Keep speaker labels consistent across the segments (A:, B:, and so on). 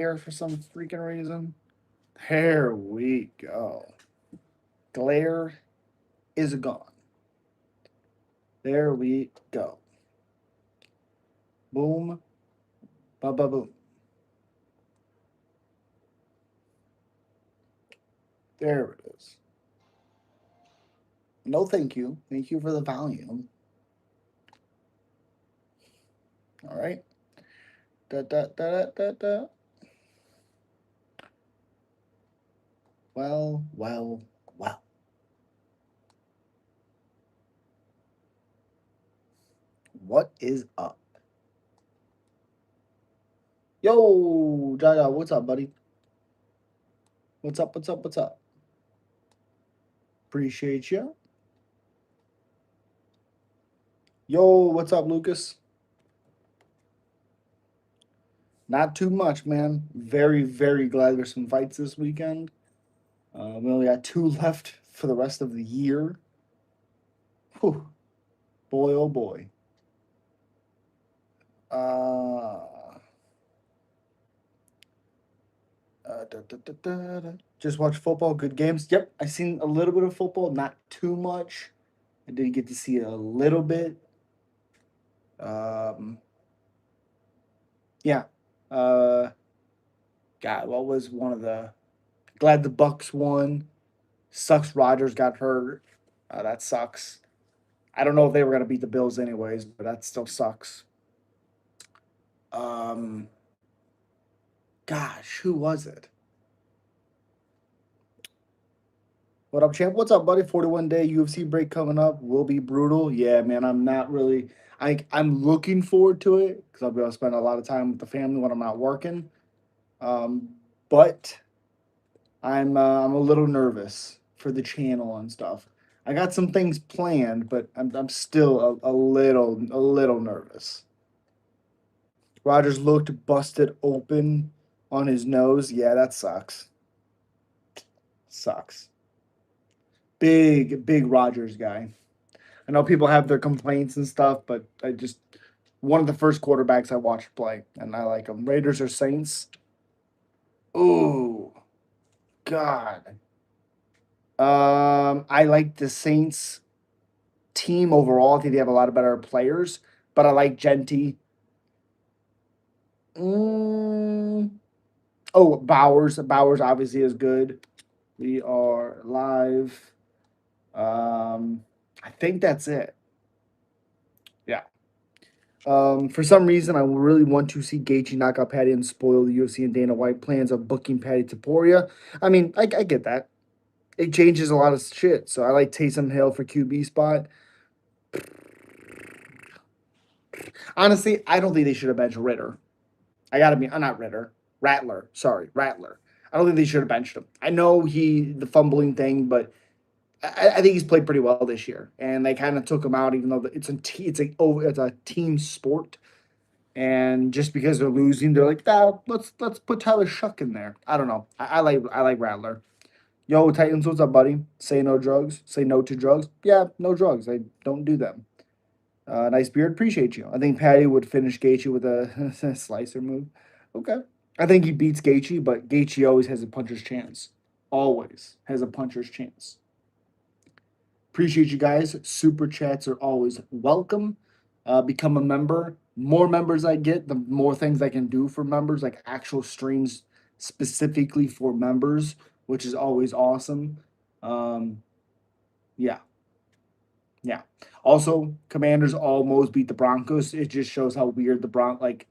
A: here for some freaking reason. There we go. Glare is gone. There we go. Boom, ba ba boom. There it is. No, thank you. Thank you for the volume. All right. Da da da da da da. Well, well, well. What is up? Yo, Jaja, what's up, buddy? What's up? What's up? What's up? Appreciate you. Yo, what's up, Lucas? Not too much, man. Very, very glad there's some fights this weekend. We only got two left for the rest of the year. Whew. Boy, oh boy. Uh, da. Just watch football, good games. Yep, I seen a little bit of football, not too much. I did get to see a little bit. Um, yeah. Uh, God, what was one of the? Glad the Bucks won. Sucks Rogers got hurt. That sucks. I don't know if they were gonna beat the Bills anyways, but that still sucks. Um, Gosh, who was it? What up, champ? What's up, buddy? 41-day UFC break coming up. Will be brutal. Yeah, man. I'm not really. I'm looking forward to it because I'll be able to spend a lot of time with the family when I'm not working. Um, but I'm a little nervous for the channel and stuff. I got some things planned, but I'm still a little nervous. Rogers looked busted open on his nose. Yeah, that sucks. Sucks. Big Rogers guy. I know people have their complaints and stuff, but I just one of the first quarterbacks I watched play, and I like him. Raiders or Saints? Ooh, God. I like the Saints team overall. I think they have a lot of better players, but I like Genty. Mm. Oh, Bowers. Bowers obviously is good. We are live. I think that's it. Yeah. For some reason, I really want to see Gaethje knock out Patty and spoil the UFC and Dana White plans of booking Patty Taporia. I mean, I get that. It changes a lot of shit. So I like Taysom Hill for QB spot. Honestly, I don't think they should have benched Ritter. I gotta be, not Ritter, Rattler. Sorry, Rattler. I don't think they should have benched him. I know the fumbling thing, but I think he's played pretty well this year, and they kind of took him out, even though it's a team sport. And just because they're losing, they're like, let's put Tyler Shuck in there. I don't know. I like Rattler. Yo, Titans, what's up, buddy? Say no drugs. Say no to drugs. Yeah, no drugs. I don't do them. Nice beard. Appreciate you. I think Patty would finish Gaethje with a slicer move. Okay. I think he beats Gaethje, but Gaethje always has a puncher's chance. Always has a puncher's chance. Appreciate you guys. Super chats are always welcome. Become a member. More members I get, the more things I can do for members, like actual streams specifically for members, which is always awesome. Um, yeah, yeah. Also, Commanders almost beat the Broncos. It just shows how weird the like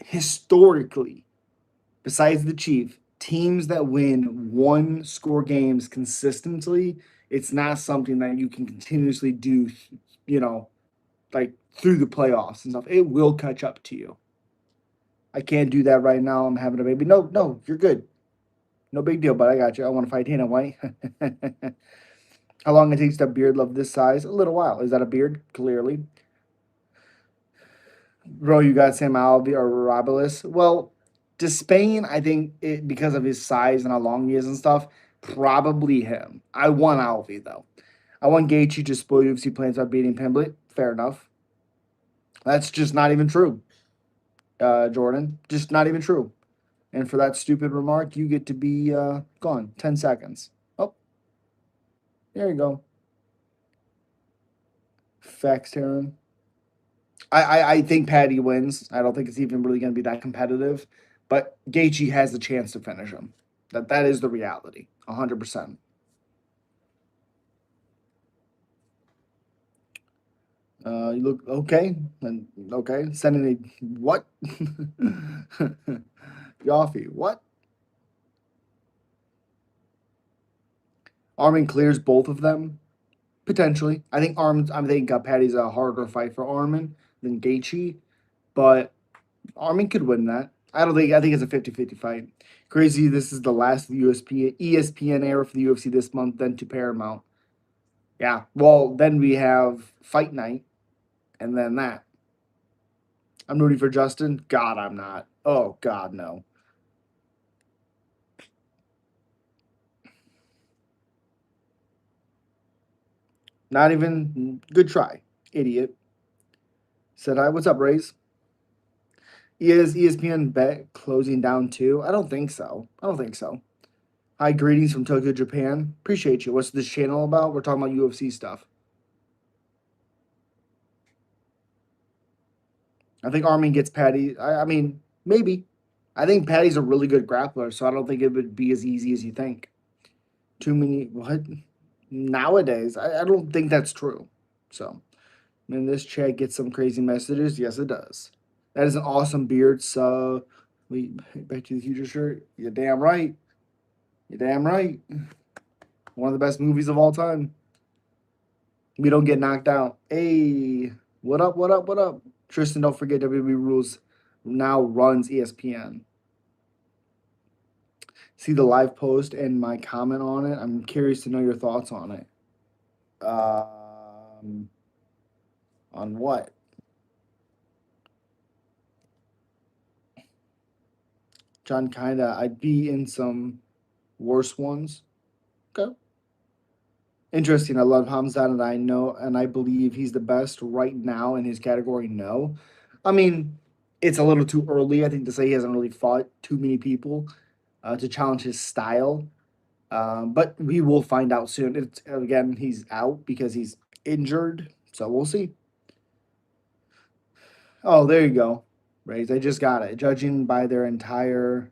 A: historically, besides the Chief, teams that win one score games consistently, it's not something that you can continuously do, you know, like through the playoffs and stuff. It will catch up to you. I can't do that right now. I'm having a baby. No, you're good. No big deal, but I got you. I want to fight Dana White. How long it takes to beard love this size? A little while. Is that a beard? Clearly. Bro, you got Sam Alvey or Robilis. Well, Despain, I think because of his size and how long he is and stuff, probably him. I want Alvey though. I want Gaethje to spoil UFC plans by beating Pimblett. Fair enough. That's just not even true, Jordan. Just not even true. And for that stupid remark, you get to be gone. 10 seconds. Oh, there you go. Facts, Taryn. I think Patty wins. I don't think it's even really going to be that competitive. But Gaethje has the chance to finish him. That is the reality. 100%. You look okay. And okay, sending a what? Yoffie, what? Armin clears both of them potentially. I think Patty's a harder fight for Armin than Gaethje, but Armin could win that. I think it's a 50-50 fight. Crazy. This is the last of the ESPN era for the UFC this month. Then to Paramount. Yeah. Well, then we have Fight Night, and then that. I'm rooting for Justin. God, I'm not. Oh God, no. Not even good try, idiot. Said hi. What's up, Rays? Is ESPN bet closing down too? I don't think so. I don't think so. Hi, greetings from Tokyo, Japan. Appreciate you. What's this channel about? We're talking about UFC stuff. I think Armin gets Patty. I mean, maybe. I think Patty's a really good grappler, so I don't think it would be as easy as you think. Too many what? Nowadays, I don't think that's true. So, and this chat gets some crazy messages. Yes, it does. That is an awesome beard. So, we Back to the Future shirt. You're damn right. You're damn right. One of the best movies of all time. We don't get knocked out. Hey, what up? What up? What up? Tristan, don't forget WWE rules now runs ESPN. See the live post and my comment on it. I'm curious to know your thoughts on it. On what? John, kinda. I'd be in some worse ones. Okay. Interesting. I love Hamzat, and I know, and I believe he's the best right now in his category. No, I mean, it's a little too early. I think to say he hasn't really fought too many people to challenge his style. But we will find out soon. It's again, he's out because he's injured, so we'll see. Oh, there you go. Raise. I just got it. Judging by their entire.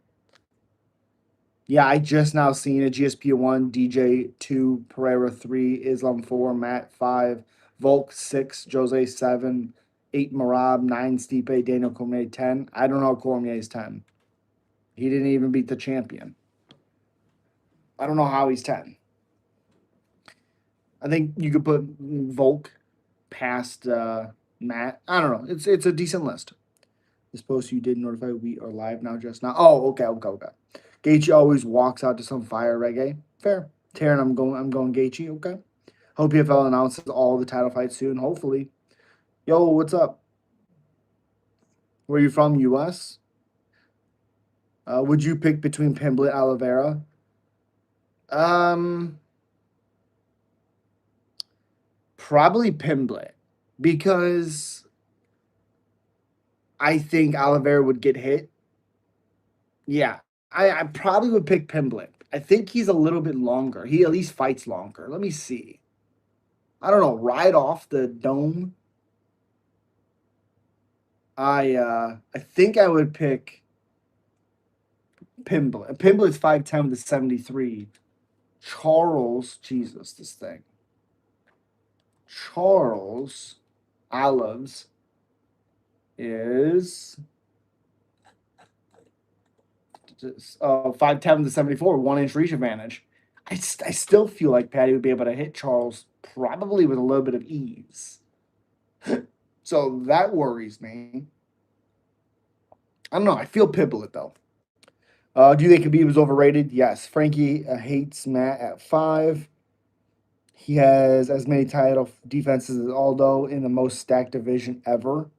A: Yeah, I just now seen it. GSP 1, DJ 2, Pereira 3, Islam 4, Matt 5, Volk 6, Jose 7, 8, Marab 9, Stipe, Daniel Cormier 10. I don't know how Cormier is 10. He didn't even beat the champion. I don't know how he's 10. I think you could put Volk past Matt. I don't know. It's a decent list. This post you did notify we are live now just now. Oh, okay. Gaethje always walks out to some fire reggae. Fair. Taryn, I'm going Gaethje, okay. Hope PFL announces all the title fights soon, hopefully. Yo, what's up? Where you from? US? Would you pick between Pimblett Oliveira? Um Probably Pimblett. Because I think Oliveira would get hit. Yeah, I probably would pick Pimblett. I think he's a little bit longer. He at least fights longer. Let me see. I don't know. Right off the dome, I think I would pick Pimblett. Pimblett's 5'10" to 73. Charles, Jesus, this thing. Charles Olives is 5'10" to 74, 1 inch reach advantage. I still feel like Patty would be able to hit Charles probably with a little bit of ease. So that worries me. I don't know. I feel Piblet though. Do you think Khabib was overrated? Yes. Frankie hates Matt at 5. He has as many title defenses as Aldo in the most stacked division ever.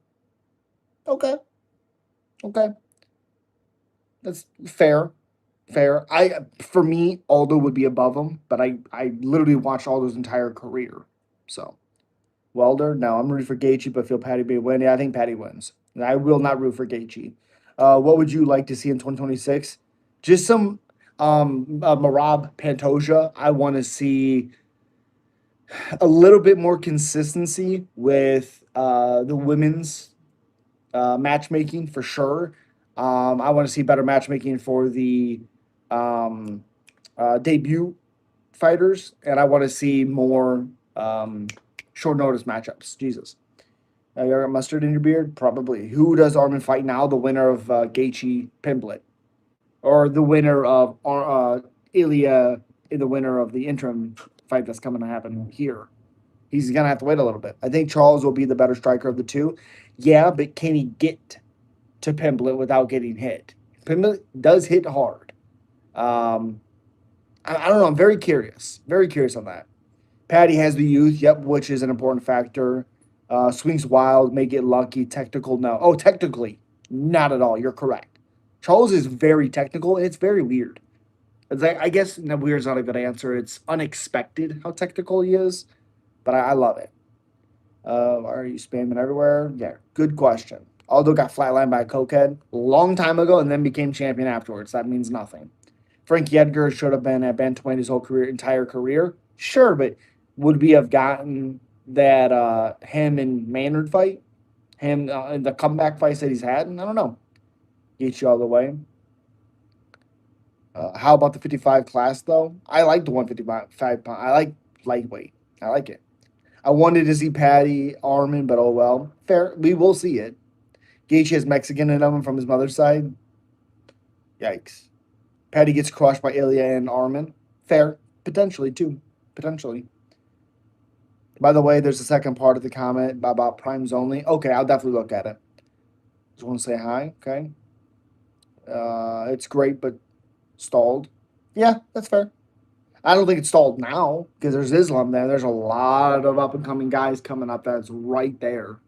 A: Okay. Okay. That's fair. Fair. For me, Aldo would be above him, but I literally watched Aldo's entire career. So Welder, no, I'm rooting for Gaethje, but feel Patty may win. Yeah, I think Patty wins. And I will not root for Gaethje. What would you like to see in 2026? Just some Marab Pantoja. I want to see a little bit more consistency with the women's matchmaking for sure. I want to see better matchmaking for the um, debut fighters, and I want to see more um, short notice matchups. Jesus. You got mustard in your beard? Probably. Who does Armin fight now? The winner of Gaethje Pimblet, or the winner of Ilya, the winner of the interim fight that's coming to happen here. He's gonna have to wait a little bit. I think Charles will be the better striker of the two. Yeah, but can he get to Pimblet without getting hit? Pimblet does hit hard. Um, I don't know. I'm very curious. Very curious on that. Patty has the youth, yep, which is an important factor. Swings wild, may get lucky. Technical, no. Oh, technically, not at all. You're correct. Charles is very technical, and it's very weird. It's like, I guess no, weird is not a good answer. It's unexpected how technical he is, but I love it. Are you spamming everywhere? Yeah, good question. Aldo got flatlined by a cokehead a long time ago and then became champion afterwards. That means nothing. Frankie Edgar should have been at bantamweight his whole career, entire career. Sure, but would we have gotten that him and Maynard fight? Him the comeback fights that he's had? I don't know. Get you all the way. How about the 55 class though? I like the 155 pound. I like lightweight. I like it. I wanted to see Patty Armin, but oh well. Fair. We will see it. Gaethje has Mexican in him from his mother's side. Yikes. Patty gets crushed by Ilya and Armin. Fair. Potentially, too. Potentially. By the way, there's a second part of the comment about primes only. Okay, I'll definitely look at it. Just want to say hi. Okay. It's great, but stalled. Yeah, that's fair. I don't think it's stalled now because there's Islam there. There's a lot of up and coming guys coming up that's right there.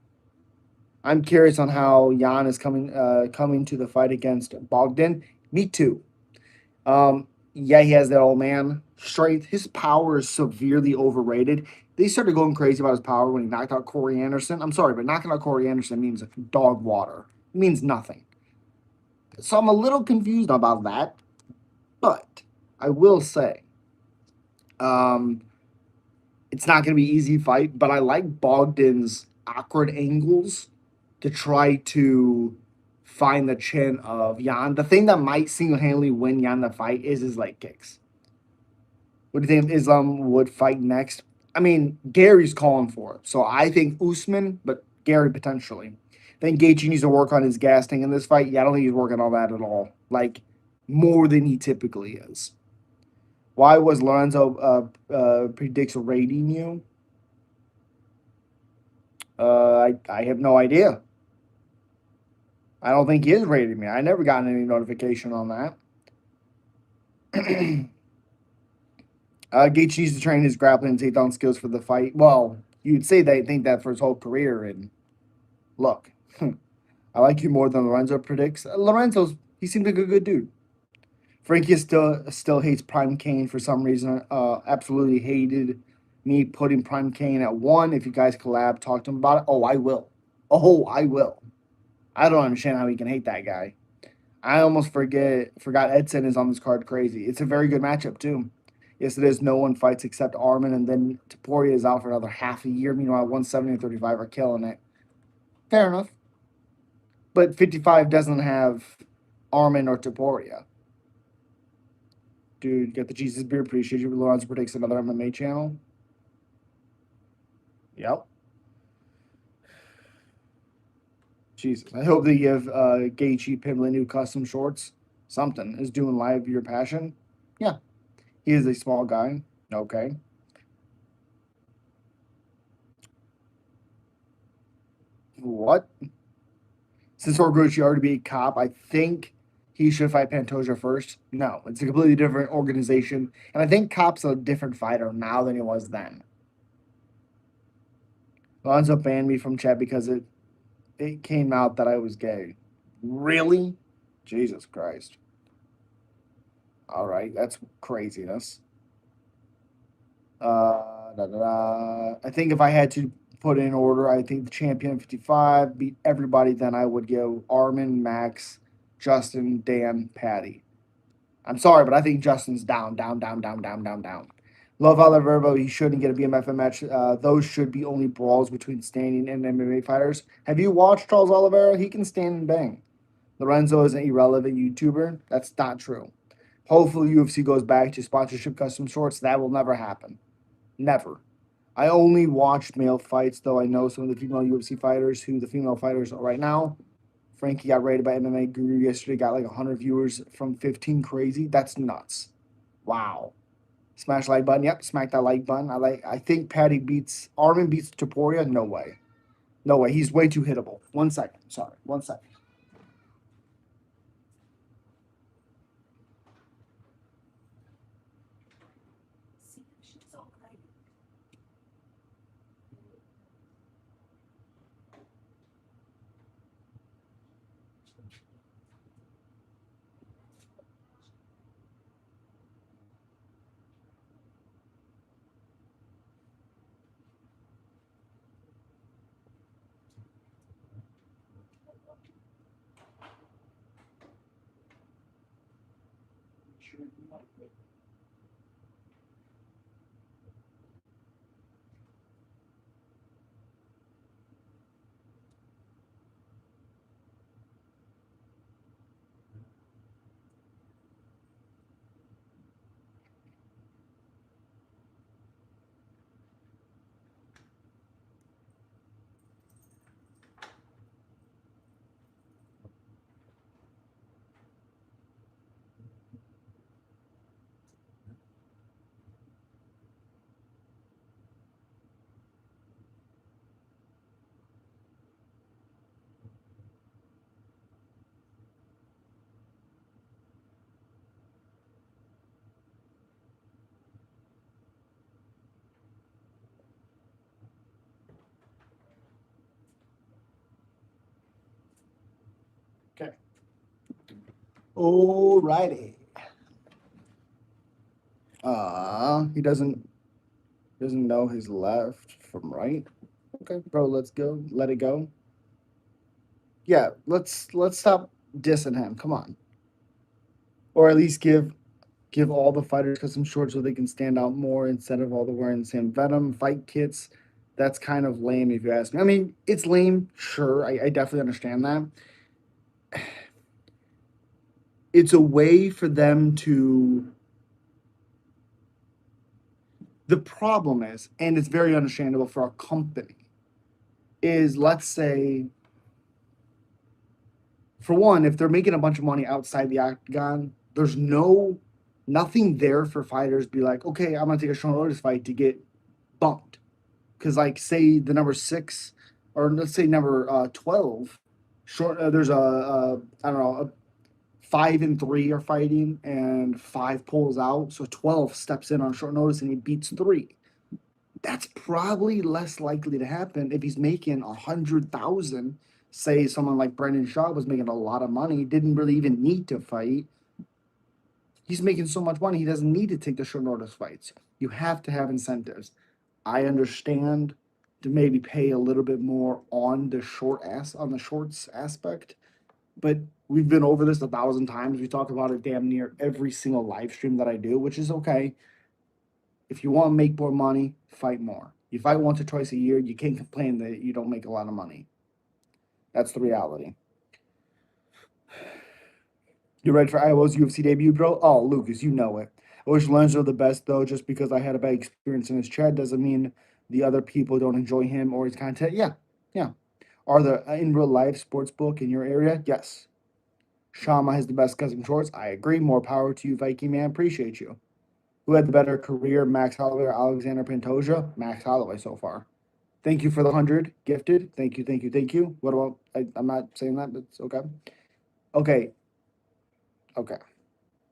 A: I'm curious on how Jan is coming to the fight against Bogdan. Me too. Yeah, he has that old man strength. His power is severely overrated. They started going crazy about his power when he knocked out Corey Anderson. I'm sorry, but knocking out Corey Anderson means dog water. It means nothing. So I'm a little confused about that. But I will say, um, it's not going to be an easy fight. But I like Bogdan's awkward angles to try to find the chin of Jan. The thing that might single-handedly win Jan the fight is his leg kicks. What do you think Islam would fight next? I mean, Gary's calling for it. So I think Usman, but Gary potentially. I think Gaethje needs to work on his gas tank in this fight. Yeah, I don't think he's working on that at all. Like, more than he typically is. Why was Lorenzo predicts raiding you? I have no idea. I don't think he is rating me. I never gotten any notification on that. Gaethje needs to train his grappling and takedown skills for the fight. Well, you'd say they think that for his whole career. And look, I like you more than Lorenzo predicts. He seems like a good dude. Frankie still hates Prime Kane for some reason. Absolutely hated me putting Prime Kane at 1. If you guys collab, talk to him about it. Oh, I will. Oh, I will. I don't understand how he can hate that guy. I almost forgot Edson is on this card. Crazy. It's a very good matchup too. Yes, it is. No one fights except Armin, and then Taporia is out for another half a year. Meanwhile, 170 and 35 are killing it. Fair enough. But 55 doesn't have Armin or Taporia. Dude, get the Jesus beer. Appreciate you. Lorenzo predicts another MMA channel. Yep. Jesus. I hope they give Gaethje Pimblett new custom shorts. Something is doing live your passion. Yeah. He is a small guy. Okay. What? Since Horiguchi already beat Cop, I think he should fight Pantoja first. No, it's a completely different organization. And I think Cop's a different fighter now than he was then. Lonzo banned me from chat because it came out that I was gay. Really? Jesus Christ. All right, that's craziness. I think if I had to put in order, I think the champion 55 beat everybody. Then I would go Armin, Max, Justin, Dan, Patty. I'm sorry, but I think Justin's down, down, down, down, down, down, down. Love Oliver, he shouldn't get a BMF match. Those should be only brawls between standing and MMA fighters. Have you watched Charles Oliveira? He can stand and bang. Lorenzo is an irrelevant YouTuber. That's not true. Hopefully, UFC goes back to sponsorship custom shorts. That will never happen. Never. I only watched male fights, though I know some of the female UFC fighters who the female fighters are right now. Frankie got rated by MMA Guru yesterday, got like 100 viewers from 15 crazy. That's nuts. Wow. Smash like button. Yep, smack that like button. I think Patty beats Armin beats Taporia. No way. No way. He's way too hittable. 1 second. Sorry. 1 second. Okay. Alrighty. He doesn't know his left from right. Okay, bro, let's go. Let it go. Yeah, let's stop dissing him. Come on. Or at least give all the fighters custom shorts so they can stand out more instead of all the wearing the same Venom fight kits. That's kind of lame if you ask me. I mean, it's lame, sure. I definitely understand that. It's a way for them to. The problem is, and it's very understandable for a company, is let's say, for one, if they're making a bunch of money outside the octagon, there's nothing there for fighters to be like, okay, I'm gonna take a short notice fight to get bumped. Because like say the number six, or let's say number 12, short. There's a I don't know, 5 and 3 are fighting, and 5 pulls out, so 12 steps in on short notice and he beats 3. That's probably less likely to happen if he's making 100,000. Say someone like Brendan Shaw was making a lot of money, didn't really even need to fight. He's making so much money, he doesn't need to take the short notice fights. You have to have incentives. I understand to maybe pay a little bit more on the shorts aspect, but we've been over this 1,000 times. We talk about it damn near every single live stream that I do, which is okay. If you want to make more money, fight more. You fight once or twice a year, you can't complain that you don't make a lot of money. That's the reality. You ready for Iowa's UFC debut, bro? Oh, Lucas, you know it. I wish Lenzo the best, though. Just because I had a bad experience in his chat doesn't mean the other people don't enjoy him or his content. Yeah, yeah. Are there in real life sports book in your area? Yes. Shama has the best custom shorts. I agree. More power to you, Viking man. Appreciate you. Who had the better career, Max Holloway or Alexander Pantoja? Max Holloway so far. Thank you for the 100 gifted. Thank you, thank you, thank you. What about? I'm not saying that, but it's okay. Okay, okay.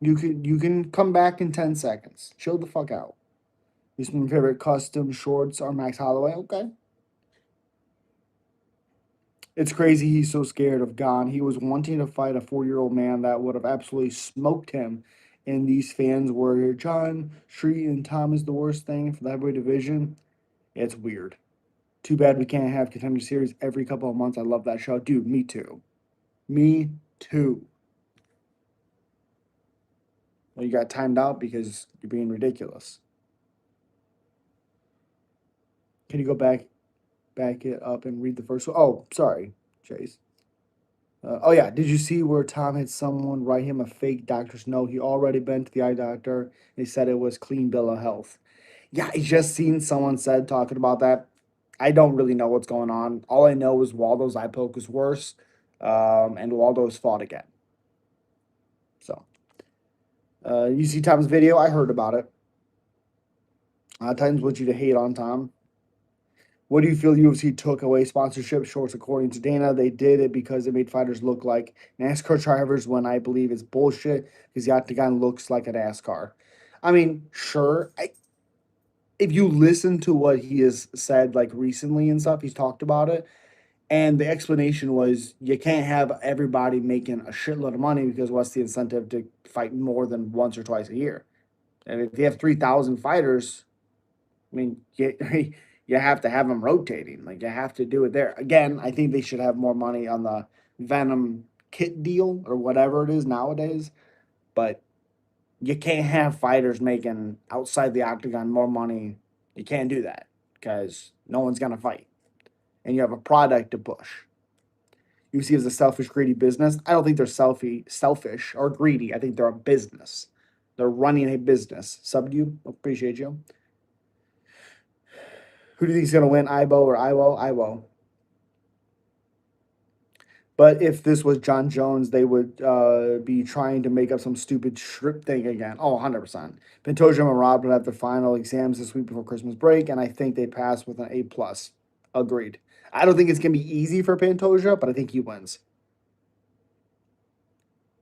A: You can come back in 10 seconds. Chill the fuck out. These my favorite custom shorts are Max Holloway. Okay. It's crazy he's so scared of Gon. He was wanting to fight a 40-year-old man that would have absolutely smoked him. And these fans were John, Street, and Tom is the worst thing for the heavyweight division. It's weird. Too bad we can't have contender series every couple of months. I love that show. Dude, me too. Me too. Well, you got timed out because you're being ridiculous. Can you go back it up and read the first one? Oh, sorry, Chase. Oh yeah, did you see where Tom had someone write him a fake doctor's note? He already been to the eye doctor. They said it was clean bill of health. Yeah, I just seen someone said talking about that. I don't really know what's going on. All I know is Waldo's eye poke is worse, and Waldo's fought again. So, you see Tom's video? I heard about it. Titans want you to hate on Tom. What do you feel UFC took away sponsorship shorts? According to Dana, they did it because it made fighters look like NASCAR drivers. When I believe it's bullshit because the octagon looks like a NASCAR. I mean, sure. If you listen to what he has said like recently and stuff, he's talked about it. And the explanation was you can't have everybody making a shitload of money because what's the incentive to fight more than once or twice a year? And if you have 3,000 fighters, I mean, you have to have them rotating. Like, you have to do it there. Again, I think they should have more money on the Venom kit deal or whatever it is nowadays. But you can't have fighters making outside the octagon more money. You can't do that because no one's going to fight. And you have a product to push. UFC is a selfish, greedy business. I don't think they're selfish or greedy. I think they're a business. They're running a business. Sub you, appreciate you. Who do you think is going to win, Ibo or Iwo? Iwo. But if this was John Jones, they would be trying to make up some stupid strip thing again. Oh, 100%. Pantoja and Rob would have their final exams this week before Christmas break, and I think they pass with an A+. Plus. Agreed. I don't think it's going to be easy for Pantoja, but I think he wins.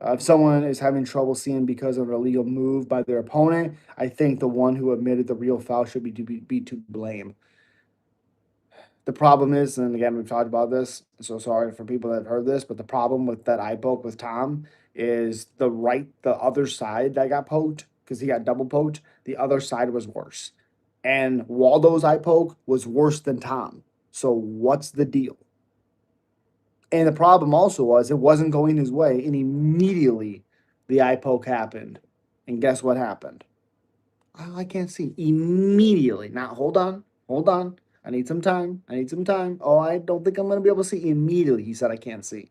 A: If someone is having trouble seeing because of an illegal move by their opponent, I think the one who admitted the real foul should be to blame. The problem is, and again, we've talked about this, so sorry for people that have heard this, but the problem with that eye poke with Tom is the other side that got poked, because he got double poked, the other side was worse. And Waldo's eye poke was worse than Tom. So what's the deal? And the problem also was it wasn't going his way, and immediately the eye poke happened. And guess what happened? Oh, I can't see. Immediately. Now, hold on. Hold on. I need some time. I need some time. Oh, I don't think I'm going to be able to see. Immediately, he said, I can't see.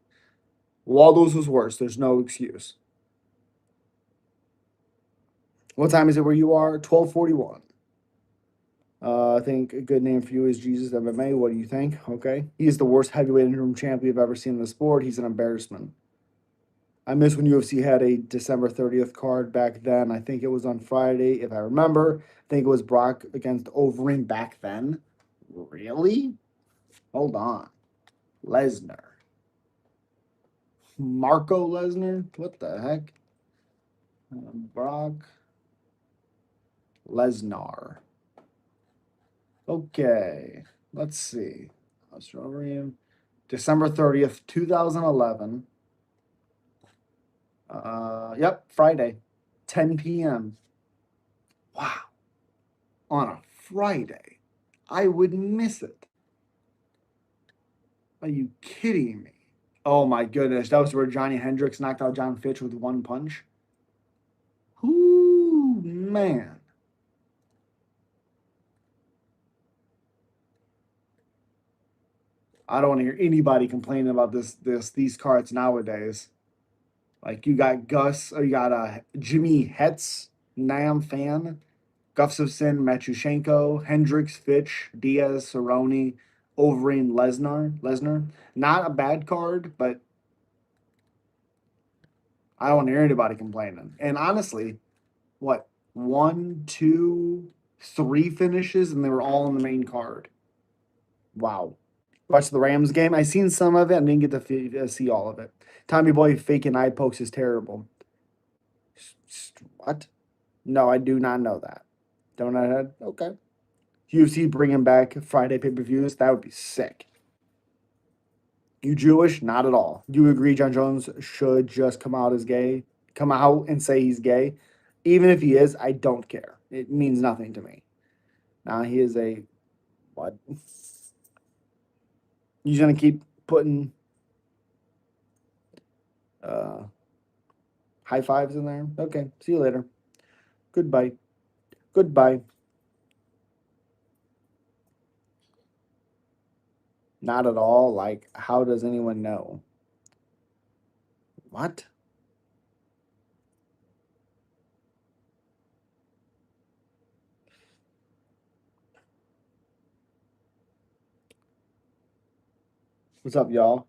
A: Waldo's was worse. There's no excuse. What time is it where you are? 12:41. I think a good name for you is Jesus MMA. What do you think? Okay. He is the worst heavyweight interim champ we've ever seen in the sport. He's an embarrassment. I miss when UFC had a December 30th card back then. I think it was on Friday, if I remember. I think it was Brock against Overeem back then. Really? Hold on. Lesnar. Marco Lesnar? What the heck? Brock Lesnar. Okay. Let's see. Australian. December 30th, 2011. Yep, Friday, 10 p.m. Wow. On a Friday. I would miss it. Are you kidding me? Oh my goodness. That was where Johnny Hendricks knocked out John Fitch with one punch. Ooh, man. I don't want to hear anybody complaining about these cards nowadays. Like you got Gus, or you got Jimmy Hetz, Nam Fan, Gustafson, Matushenko, Hendricks, Fitch, Diaz, Cerrone, Overeem, Lesnar. Not a bad card, but I don't want to hear anybody complaining. And honestly, what, one, two, three finishes, and they were all in the main card. Wow. Watched the Rams game. I seen some of it and didn't get to see all of it. Tommy Boy faking eye pokes is terrible. What? No, I do not know that. Don't know that? Okay. UFC bringing back Friday pay-per-views. That would be sick. You Jewish? Not at all. Do you agree John Jones should just come out as gay? Come out and say he's gay? Even if he is, I don't care. It means nothing to me. Now he is a what? He's gonna keep putting high fives in there. Okay, see you later. Goodbye. Goodbye. Not at all. Like, how does anyone know? What? What's up, y'all?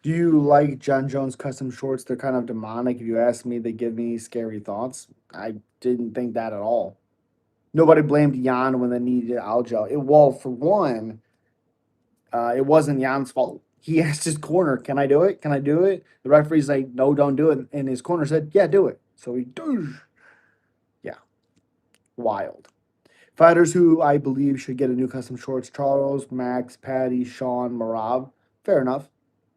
A: Do you like John Jones custom shorts? They're kind of demonic. If you ask me, they give me scary thoughts. I didn't think that at all. Nobody blamed Jan when they needed Aljo. Well, for one, it wasn't Jan's fault. He asked his corner, "Can I do it? Can I do it?" The referee's like, "No, don't do it." And his corner said, "Yeah, do it." So he, doosh. Yeah, wild. Fighters who I believe should get a new custom shorts: Charles, Max, Patty, Sean, Marab. Fair enough.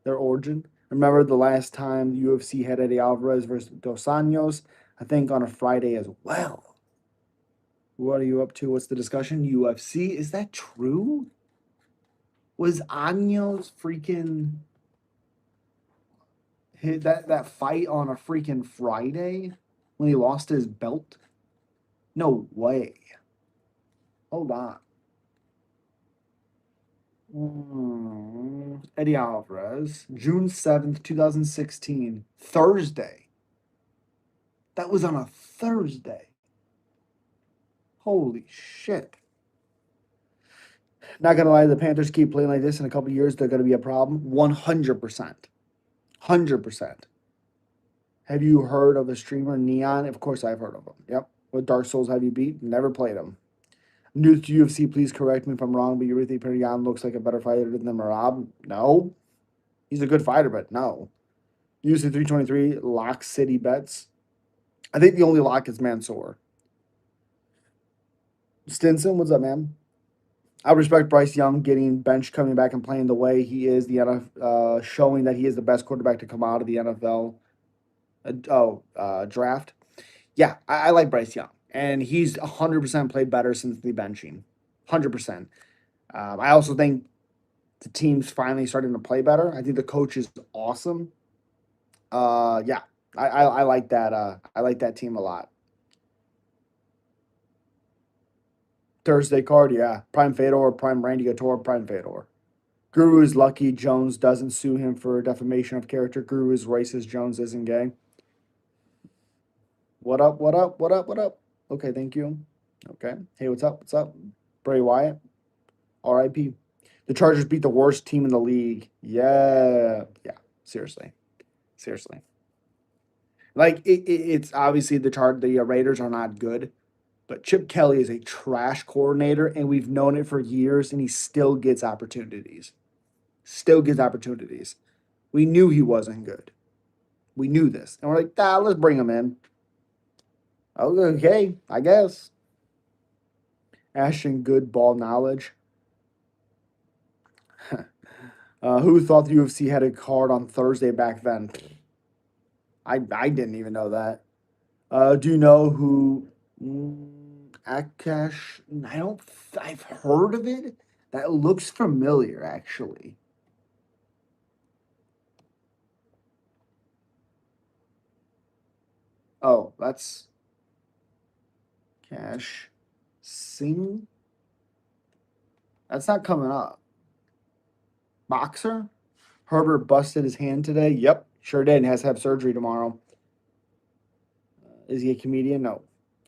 A: Their origin. Remember the last time the UFC had Eddie Alvarez versus Dos Anjos? I think on a Friday as well. What are you up to? What's the discussion? UFC? Is that true? Was Anjos freaking hit that fight on a freaking Friday when he lost his belt? No way. Hold on. Eddie Alvarez, June 7th, 2016, Thursday. That was on a Thursday. Holy shit. Not gonna lie, the Panthers keep playing like this in a couple years, they're gonna be a problem. 100%. 100%. Have you heard of the streamer Neon? Of course I've heard of him. Yep. What Dark Souls have you beat? Never played him. New to UFC, please correct me if I'm wrong, but Yurithi Perigan looks like a better fighter than Marab. No. He's a good fighter, but no. UFC 323, Lock City bets. I think the only lock is Mansoor. Stinson, what's up, man? I respect Bryce Young getting benched, coming back and playing the way he is. The NFL, showing that he is the best quarterback to come out of the NFL draft. Yeah, I like Bryce Young, and he's 100% played better since the benching. 100%. I also think the team's finally starting to play better. I think the coach is awesome. Yeah, I like that. I like that team a lot. Thursday card, yeah. Prime Fedor, Prime Randy Couture, Prime Fedor. Guru is lucky Jones doesn't sue him for defamation of character. Guru is racist. Jones isn't gay. What up? What up? What up? What up? Okay, thank you. Okay. Hey, what's up? What's up? Bray Wyatt. R.I.P. The Chargers beat the worst team in the league. Yeah. Yeah. Seriously. Seriously. Like it's obviously the Raiders are not good, but Chip Kelly is a trash coordinator, and we've known it for years, and he still gets opportunities. Still gets opportunities. We knew he wasn't good. We knew this. And we're like, let's bring him in. Okay, I guess. Ashton, good ball knowledge. Who thought the UFC had a card on Thursday back then? I didn't even know that. Do you know who Akash? I don't. I've heard of it. That looks familiar, actually. Oh, that's Cash Singh. That's not coming up. Boxer. Herbert busted his hand today. Yep, sure did. And has to have surgery tomorrow. Is he a comedian? No.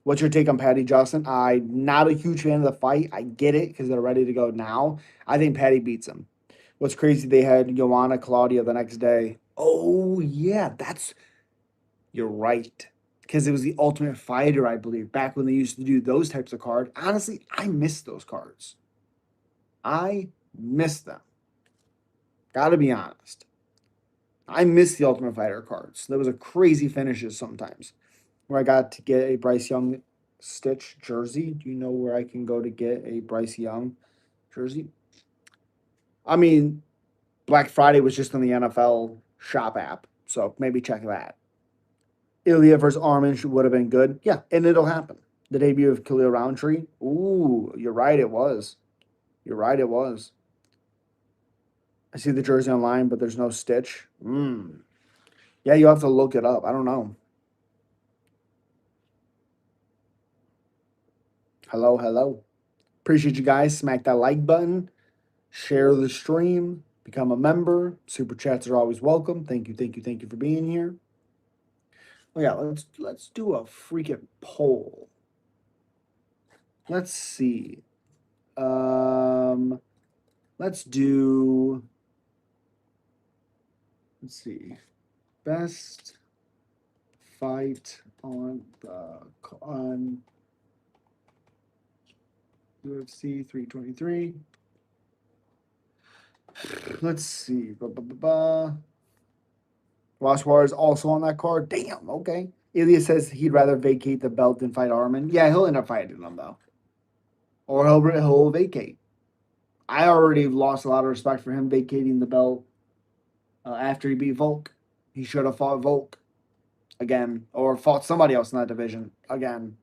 A: What's your take on Patty Justin? I'm not a huge fan of the fight. I get it because they're ready to go now. I think Patty beats him. What's crazy? They had Joanna Claudia the next day. Oh yeah, that's you're right. Because it was the Ultimate Fighter, I believe, back when they used to do those types of cards. Honestly, I miss those cards. I miss them. Gotta be honest. I miss the Ultimate Fighter cards. There was a crazy finishes sometimes where I got to get a Bryce Young Stitch jersey. Do you know where I can go to get a Bryce Young jersey? I mean, Black Friday was just on the NFL shop app, so maybe check that. Ilya versus Armin would have been good. Yeah, and it'll happen. The debut of Khalil Roundtree. Ooh, you're right, it was. You're right, it was. I see the jersey online, but there's no Stitch. Yeah, you have to look it up. I don't know. Hello, hello. Appreciate you guys. Smack that like button. Share the stream. Become a member. Super chats are always welcome. Thank you, thank you, thank you for being here. Oh yeah, let's do a freaking poll. Let's see. Um, let's do. Let's see. Best fight on UFC 323. Let's see. Rashwar is also on that card. Damn. Okay. Ilya says he'd rather vacate the belt than fight Armin. Yeah, he'll end up fighting him though, or he'll vacate. I already lost a lot of respect for him vacating the belt after he beat Volk. He should have fought Volk again, or fought somebody else in that division again.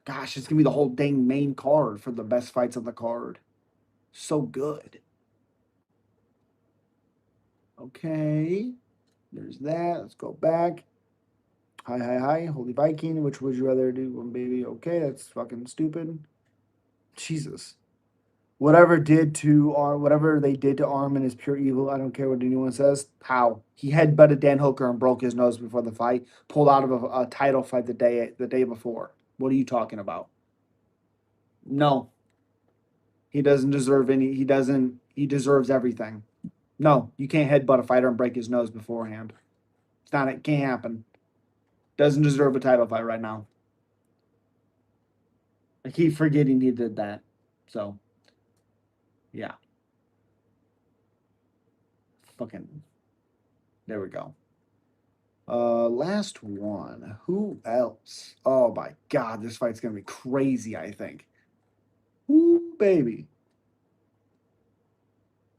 A: Gosh, it's gonna be the whole dang main card for the best fights on the card. So good. Okay, there's that. Let's go back. Hi, Holy Viking. Which would you rather do, one baby? Okay, that's fucking stupid. Jesus. Whatever they did to Armin is pure evil. I don't care what anyone says. How he headbutted Dan Hooker and broke his nose before the fight. Pulled out of a title fight the day before. What are you talking about? No, he doesn't deserve any. He doesn't. He deserves everything. No, you can't headbutt a fighter and break his nose beforehand. It's not. It can't happen. Doesn't deserve a title fight right now. I keep forgetting he did that. So, yeah. Fucking. There we go. Last one. Who else? Oh my god, this fight's gonna be crazy, I think. Ooh, baby.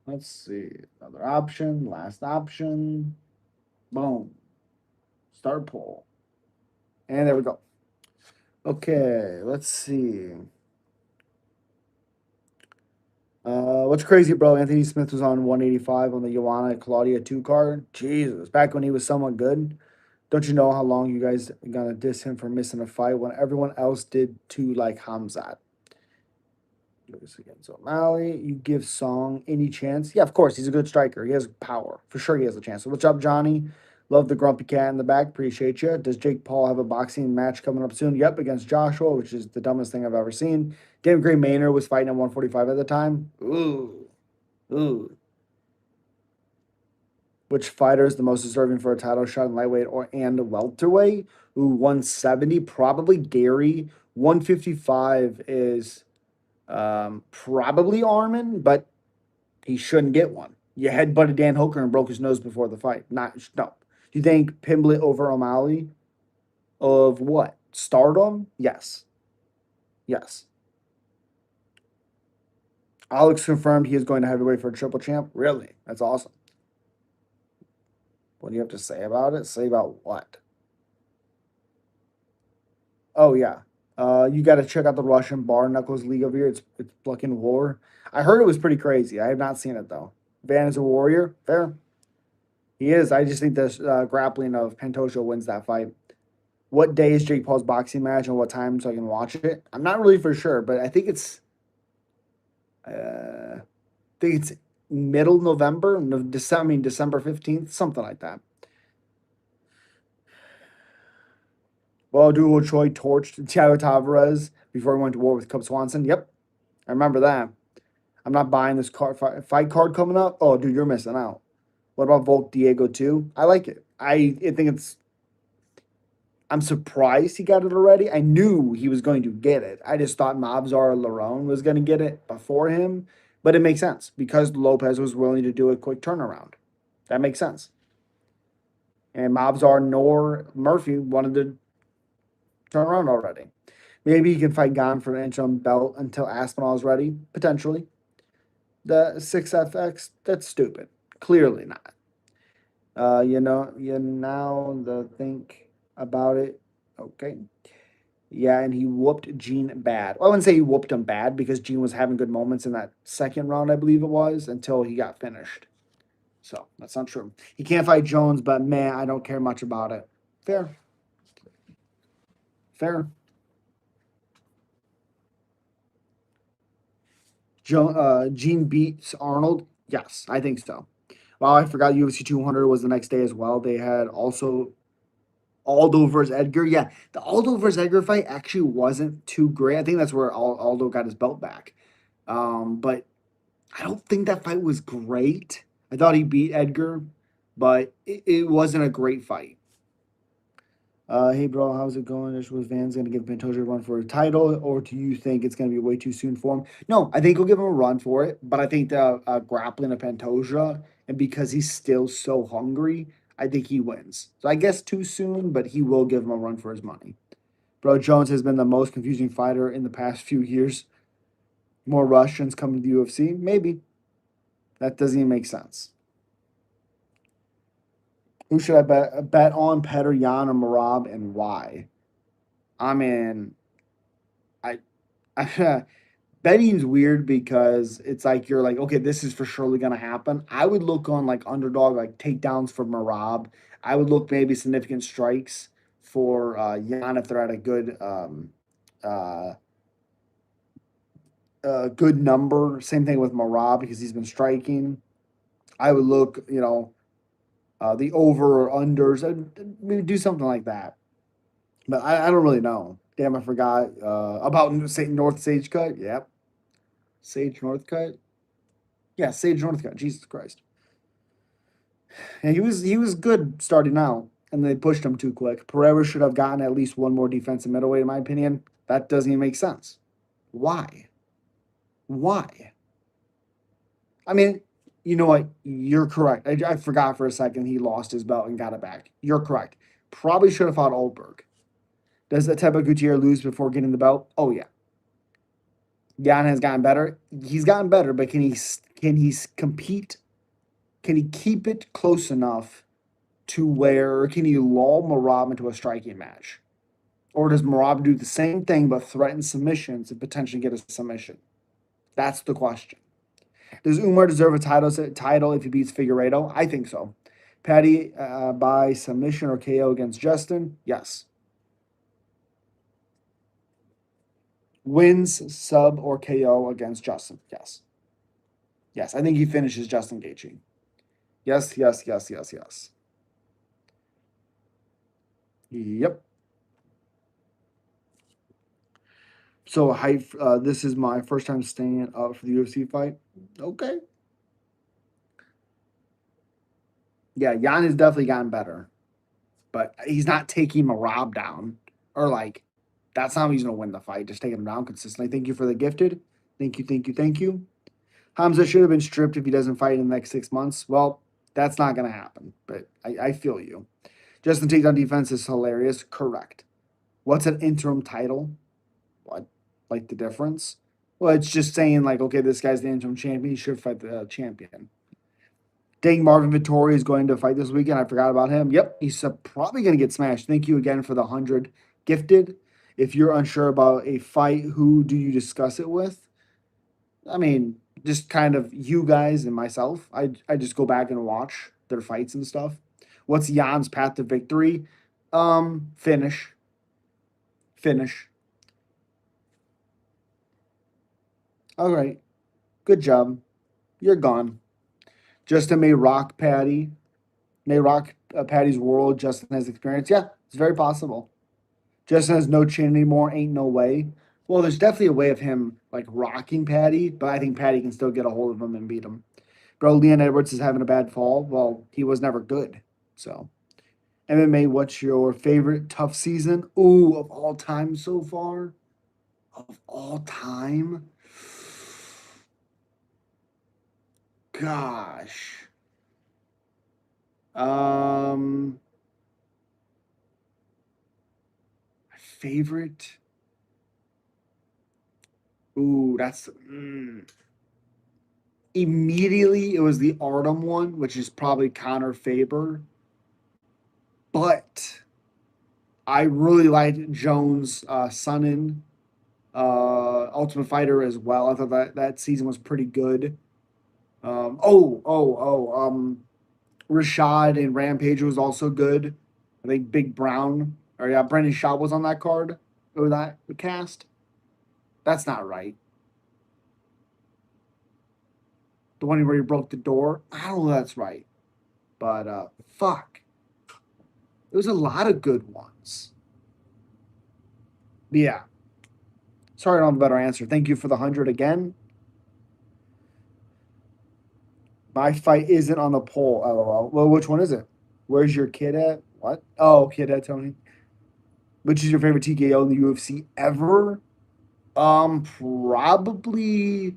A: Let's see. Another option. Last option. Boom. Start poll. And there we go. Okay, let's see. What's crazy, bro? Anthony Smith was on 185 on the Joanna Claudia 2 card. Jesus, back when he was somewhat good. Don't you know how long you guys are gonna diss him for missing a fight when everyone else did too, like Hamzat? Lewis against O'Malley. You give Song any chance? Yeah, of course. He's a good striker. He has power. For sure he has a chance. So what's up, Johnny? Love the grumpy cat in the back. Appreciate you. Does Jake Paul have a boxing match coming up soon? Yep, against Joshua, which is the dumbest thing I've ever seen. Damn, Gray Maynard was fighting at 145 at the time. Ooh. Ooh. Which fighter is the most deserving for a title shot in lightweight and welterweight? Ooh, 170. Probably Gary. 155 is probably Armin, but he shouldn't get one. You headbutted Dan Hooker and broke his nose before the fight. Not no. Do you think Pimblett over O'Malley of what? Stardom? Yes. Yes. Alex confirmed he is going to heavyweight for a triple champ. Really? That's awesome. What do you have to say about it? Say about what? Oh yeah. You got to check out the Russian Bar Knuckles League over here. It's fucking war. I heard it was pretty crazy. I have not seen it though. Van is a warrior. Fair. He is. I just think the grappling of Pantoja wins that fight. What day is Jake Paul's boxing match and what time so I can watch it? I'm not really for sure, but I think it's middle November, no, December. I mean December 15th, something like that. Well, Duo Choi torched Thiago Tavares before he went to war with Cub Swanson. Yep, I remember that. I'm not buying this fight card coming up. Oh, dude, you're missing out. What about Volk Diego too? I like it. I think it's. I'm surprised he got it already. I knew he was going to get it. I just thought Mobzar Larone was going to get it before him. But it makes sense because Lopez was willing to do a quick turnaround. That makes sense. And Mobzar nor Murphy wanted to turn around already. Maybe he can fight Gon for an interim belt until Aspinall is ready. Potentially. The 6FX, that's stupid. Clearly not. You now the think about it. Okay. Yeah, and he whooped Gene bad. Well, I wouldn't say he whooped him bad because Gene was having good moments in that second round, I believe it was, until he got finished. So that's not true. He can't fight Jones, but man, I don't care much about it. Fair. Fair. Gene beats Arnold. Yes, I think so. Wow, I forgot UFC 200 was the next day as well. They had also Aldo versus Edgar. Yeah, the Aldo versus Edgar fight actually wasn't too great. I think that's where Aldo got his belt back. But I don't think that fight was great. I thought he beat Edgar, but it wasn't a great fight. Hey bro, how's it going? Was Van's gonna give Pantoja a run for a title, or do you think it's gonna be way too soon for him? No, I think he'll give him a run for it, but I think the grappling of Pantoja, and because he's still so hungry, I think he wins. So I guess too soon, but he will give him a run for his money. Bro, Jones has been the most confusing fighter in the past few years. More Russians coming to the UFC? Maybe. That doesn't even make sense. Who should I bet on? Petr Yan or Marab, and why? I mean, I betting's weird because it's like you're like, okay, this is for surely gonna happen. I would look on like underdog, like takedowns for Marab. I would look maybe significant strikes for Yan if they're at a uh, good number. Same thing with Marab because he's been striking. I would look, the over or unders. Maybe do something like that. But I don't really know. Damn, I forgot about North Sage Cut. Yep, Sage North Cut. Yeah, Sage Northcutt. Jesus Christ. Yeah, he was good starting out, and they pushed him too quick. Pereira should have gotten at least one more defensive middleweight, in my opinion. That doesn't even make sense. Why? Why? I mean, you know what? You're correct. I forgot for a second he lost his belt and got it back. You're correct. Probably should have fought Oldberg. Does Ateba Gutierrez lose before getting the belt? Oh yeah. Jan has gotten better. He's gotten better, but can he compete? Can he keep it close enough to where can he lull Marab into a striking match? Or does Marab do the same thing but threaten submissions and potentially get a submission? That's the question. Does Umar deserve a title if he beats Figueiredo? I think so. Patty by submission or KO against Justin? Yes. Wins, sub, or KO against Justin? Yes. Yes, I think he finishes Justin Gaethje. Yes, yes, yes, yes, yes. Yep. So hype. This is my first time staying up for the UFC fight. Okay. Yeah, Jan has definitely gotten better, but he's not taking Marab down or like that's not how he's gonna win the fight. Just taking him down consistently. Thank you for the gifted. Thank you, thank you, thank you. Hamza should have been stripped if he doesn't fight in the next 6 months. Well, that's not gonna happen. But I feel you. Justin takedown defense is hilarious. Correct. What's an interim title? What? Like the difference? Well, it's just saying like, okay, this guy's the interim champion. He should fight the champion. Dang, Marvin Vittori is going to fight this weekend. I forgot about him. Yep, he's probably going to get smashed. Thank you again for the 100 gifted. If you're unsure about a fight, who do you discuss it with? I mean, just kind of you guys and myself. I just go back and watch their fights and stuff. What's Jan's path to victory? Finish. Finish. All right. Good job. You're gone. Justin may rock Patty. May rock Patty's world. Justin has experience. Yeah, it's very possible. Justin has no chin anymore. Ain't no way. Well, there's definitely a way of him like rocking Patty, but I think Patty can still get a hold of him and beat him. Bro, Leon Edwards is having a bad fall. Well, he was never good. So, MMA, what's your favorite tough season? Ooh, of all time so far? Of all time? Gosh. Um, favorite? Ooh, that's immediately it was the Artem one, which is probably Connor Faber. But I really liked Jones Sonnen Ultimate Fighter as well. I thought that season was pretty good. Rashad and Rampage was also good. I think Big Brown or yeah, Brendan Schaub was on that card. or that cast. That's not right. The one where he broke the door. I don't know if that's right. But fuck. There's a lot of good ones. But yeah. Sorry I don't have a better answer. Thank you for the 100 again. My fight isn't on the poll. LOL. Well, which one is it? Where's your kid at? What? Oh, kid at Tony. Which is your favorite TKO in the UFC ever? Probably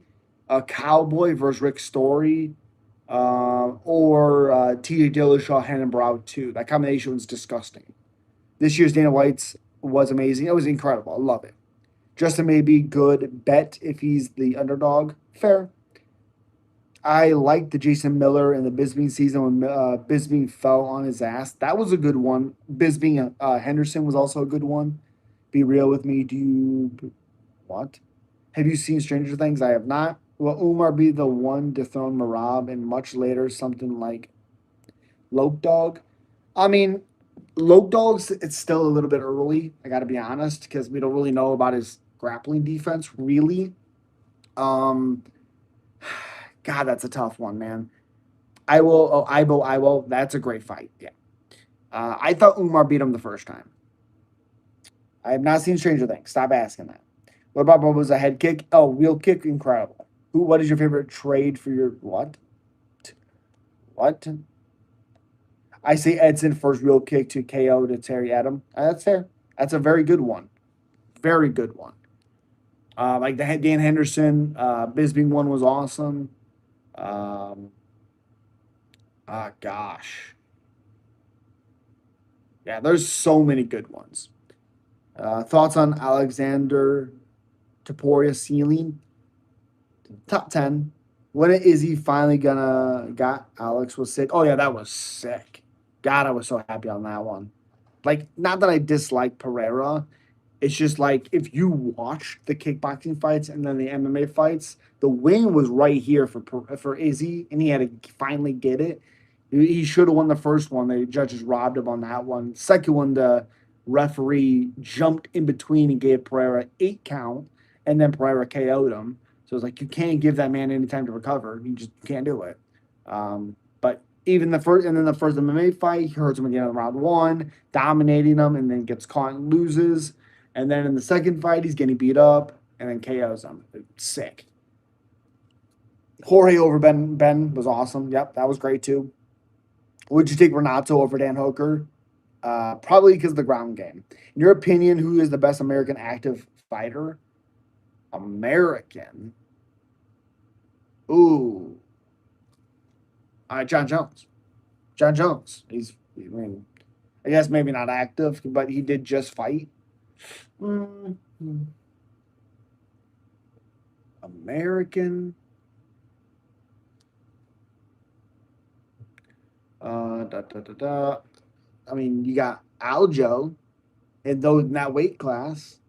A: a Cowboy versus Rick Story, or TJ Dillashaw, Henan Brow too. That combination was disgusting. This year's Dana White's was amazing. It was incredible. I love it. Justin may be good bet if he's the underdog. Fair. I liked the Jason Miller and the Bisbee season when Bisbee fell on his ass. That was a good one. Bisbee Henderson was also a good one. Be real with me. Do you what? Have you seen Stranger Things? I have not. Will Umar be the one to dethrone Marab and much later something like Lope Dog? I mean, Lope Dog's it's still a little bit early. I got to be honest because we don't really know about his grappling defense really. Um, God, that's a tough one, man. I will. Oh, I will. I will. That's a great fight. Yeah. I thought Umar beat him the first time. I have not seen Stranger Things. Stop asking that. What about Bubba's a head kick? Oh, wheel kick, incredible. Who? What is your favorite trade for your what? What? I say Edson first wheel kick to KO to Terry Adam. That's fair. That's a very good one. Very good one. Like the Dan Henderson, Bisbee one was awesome. Um, gosh, yeah, there's so many good ones. Thoughts on Alexander Taporia ceiling? Top 10. When is he finally gonna got Alex was sick? Oh yeah, that was sick. God, I was so happy on that one. Like, not that I dislike Pereira. It's just like if you watch the kickboxing fights and then the MMA fights, the win was right here for Izzy, and he had to finally get it. He should have won the first one. The judges robbed him on that one. Second one, the referee jumped in between and gave Pereira 8 count, and then Pereira KO'd him. So it's like you can't give that man any time to recover. You just can't do it. But even the first and then the first MMA fight, he hurts him at the end of round one, dominating him, and then gets caught and loses. And then in the second fight, he's getting beat up and then KOs him. Sick. Jorge over Ben was awesome. Yep, that was great too. Would you take Renato over Dan Hooker? Probably because of the ground game. In your opinion, who is the best American active fighter? American. Ooh. John Jones. John Jones. I mean, I guess maybe not active, but he did just fight. Mm, American. Da, da, da, da. I mean, you got Aljo in those in that weight class.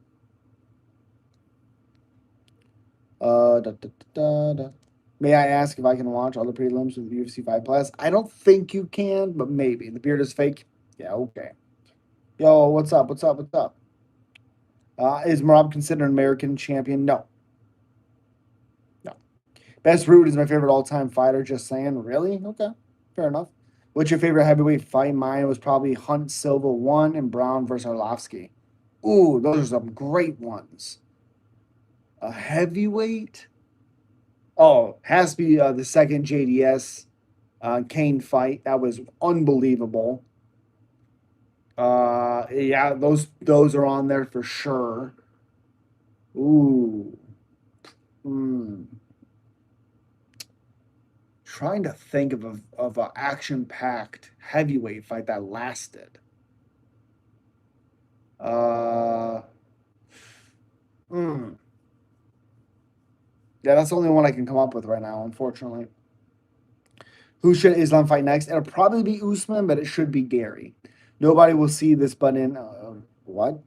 A: Da, da, da, da. May I ask if I can watch all the prelims with UFC Fight Plus? I don't think you can, but maybe. The beard is fake. Yeah, okay. Yo, what's up? What's up? What's up? Is Marab considered an American champion? No, no. Best Root is my favorite all-time fighter. Just saying. Really? Okay, fair enough. What's your favorite heavyweight fight? Mine was probably Hunt Silva 1 and Brown versus Arlovsky. Ooh, those are some great ones. A heavyweight? Oh, has to be the second JDS Kane fight. That was unbelievable. Yeah, those are on there for sure. Ooh. Hmm. Trying to think of a action packed heavyweight fight that lasted. Uh. Hmm. Yeah, that's the only one I can come up with right now, unfortunately. Who should Islam fight next? It'll probably be Usman, but it should be Gary. Nobody will see this but in what?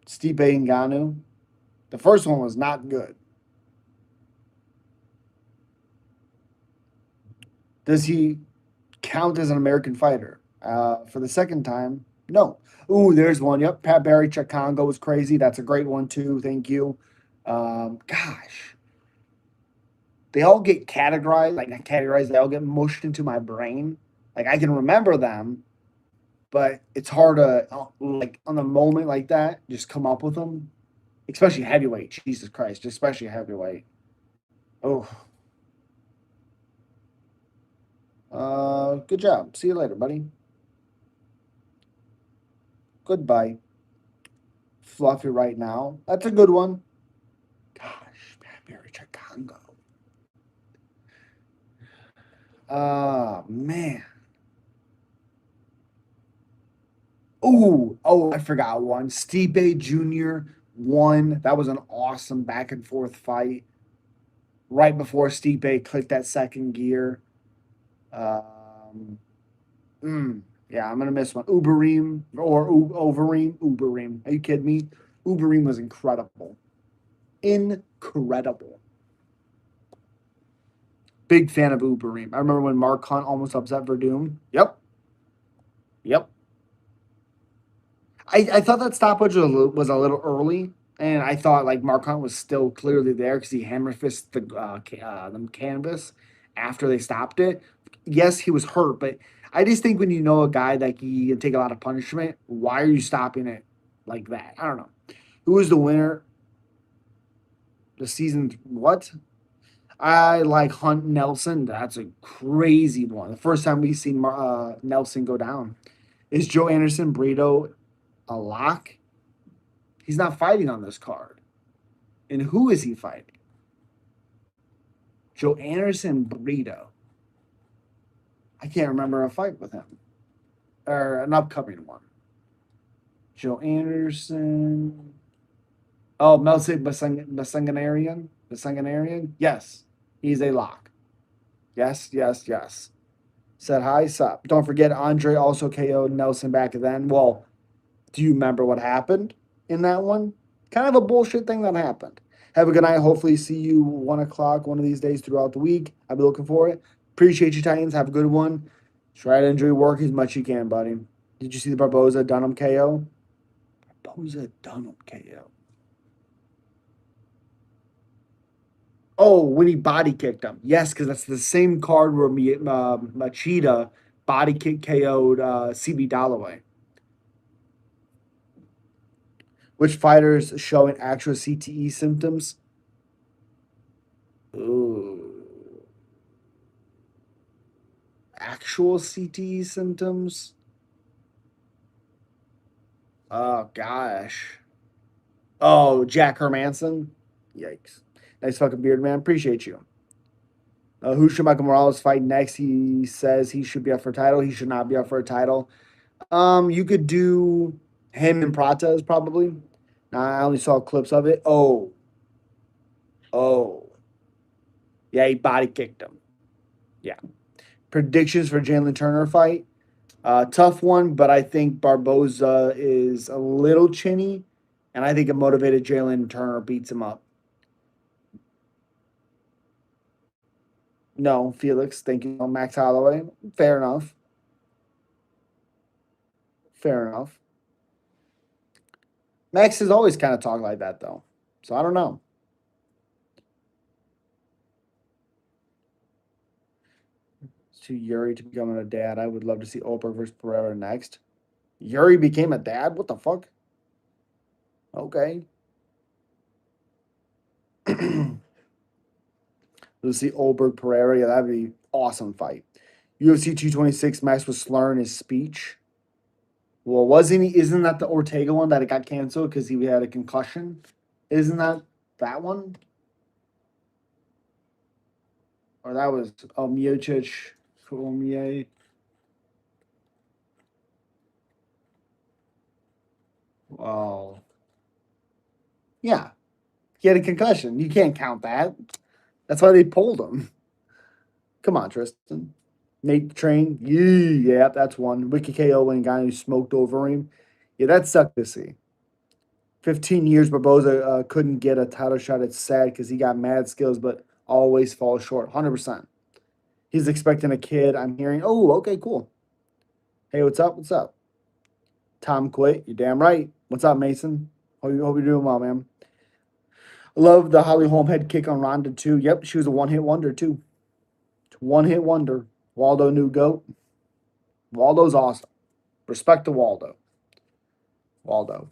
A: Stipe Ngannou. The first one was not good. Does he count as an American fighter? For the second time, No. Ooh, there's one. Yep. Pat Barry Chicago was crazy. That's a great one too. Thank you. Gosh, they all get categorized, like not categorized. They all get mushed into my brain. Like I can remember them, but it's hard to like on the moment like that just come up with them. Especially heavyweight. Jesus Christ, especially heavyweight. Oh, good job. See you later, buddy. Goodbye. Fluffy right now. That's a good one. Gosh, Barry Chicago. Man. Oh, I forgot one. Stipe Jr. won. That was an awesome back and forth fight. Right before Stipe clicked that second gear. Um, yeah, I'm gonna miss one. Uberim or Overeem. Uberim. Are you kidding me? Uberim was incredible. Incredible. Big fan of Uberim. I remember when Mark Hunt almost upset Verdum. Yep. Yep. I thought that stoppage was a little early, and I thought like Mark Hunt was still clearly there because he hammer fisted the canvas after they stopped it. Yes, he was hurt, but I just think when you know a guy that he can take a lot of punishment, why are you stopping it like that? I don't know. Who was the winner? The season what? I like Hunt Nelson. That's a crazy one. The first time we've seen Nelson go down. Is Joe Anderson Brito a lock? He's not fighting on this card. And who is he fighting? Joe Anderson Brito. I can't remember a fight with him or an upcoming one. Joe Anderson. Oh, Melsic Basanganarian. Basanganarian. Yes, he's a lock. Yes, yes, yes. Said hi, sup. Don't forget Andre also KO'd Nelson back then. Well, do you remember what happened in that one? Kind of a bullshit thing that happened. Have a good night. Hopefully, see you 1 o'clock one of these days throughout the week. I'll be looking for it. Appreciate you, Titans. Have a good one. Try to enjoy work as much as you can, buddy. Did you see the Barboza Dunham KO? Barboza Dunham KO. Oh, when he body kicked him. Yes, because that's the same card where Machida body kick KO'd CB Dalloway. Which fighters showing actual CTE symptoms? Ooh. Actual CTE symptoms? Oh, gosh. Oh, Jack Hermanson? Yikes. Nice fucking beard, man. Appreciate you. Who should Michael Morales fight next? He says he should be up for a title. He should not be up for a title. You could do him and Pratas probably. I only saw clips of it. Oh. Yeah, he body kicked him. Yeah. Predictions for Jalen Turner fight. Tough one, but I think Barboza is a little chinny, and I think a motivated Jalen Turner beats him up. No, Felix. Thank you, Max Holloway. Fair enough. Fair enough. Max has always kind of talked like that, though. So I don't know. To Yuri to becoming a dad, I would love to see Oprah versus Pereira next. Yuri became a dad? What the fuck? Okay. Let's see Oberg Pereira. Yeah, that'd be awesome fight. UFC 226 Max was slurring his speech. Well, wasn't he? Isn't that the Ortega one that it got canceled because he had a concussion? Isn't that that one? Or that was Miocic Cormier? Oh, yeah. He had a concussion. You can't count that. That's why they pulled him. Come on, Tristan. Nate Train. Yeah, that's one. Wiki KO when a guy who smoked over him. Yeah, that sucked to see. 15 years, Barboza couldn't get a title shot. It's sad because he got mad skills, but always falls short. 100%. He's expecting a kid. I'm hearing, oh, okay, cool. Hey, what's up? What's up? Tom quit. You're damn right. What's up, Mason? Hope you're doing well, man. Love the Holly Holm head kick on Ronda too. Yep, she was a one hit wonder too. One hit wonder. Waldo new goat. Waldo's awesome. Respect to Waldo. Waldo.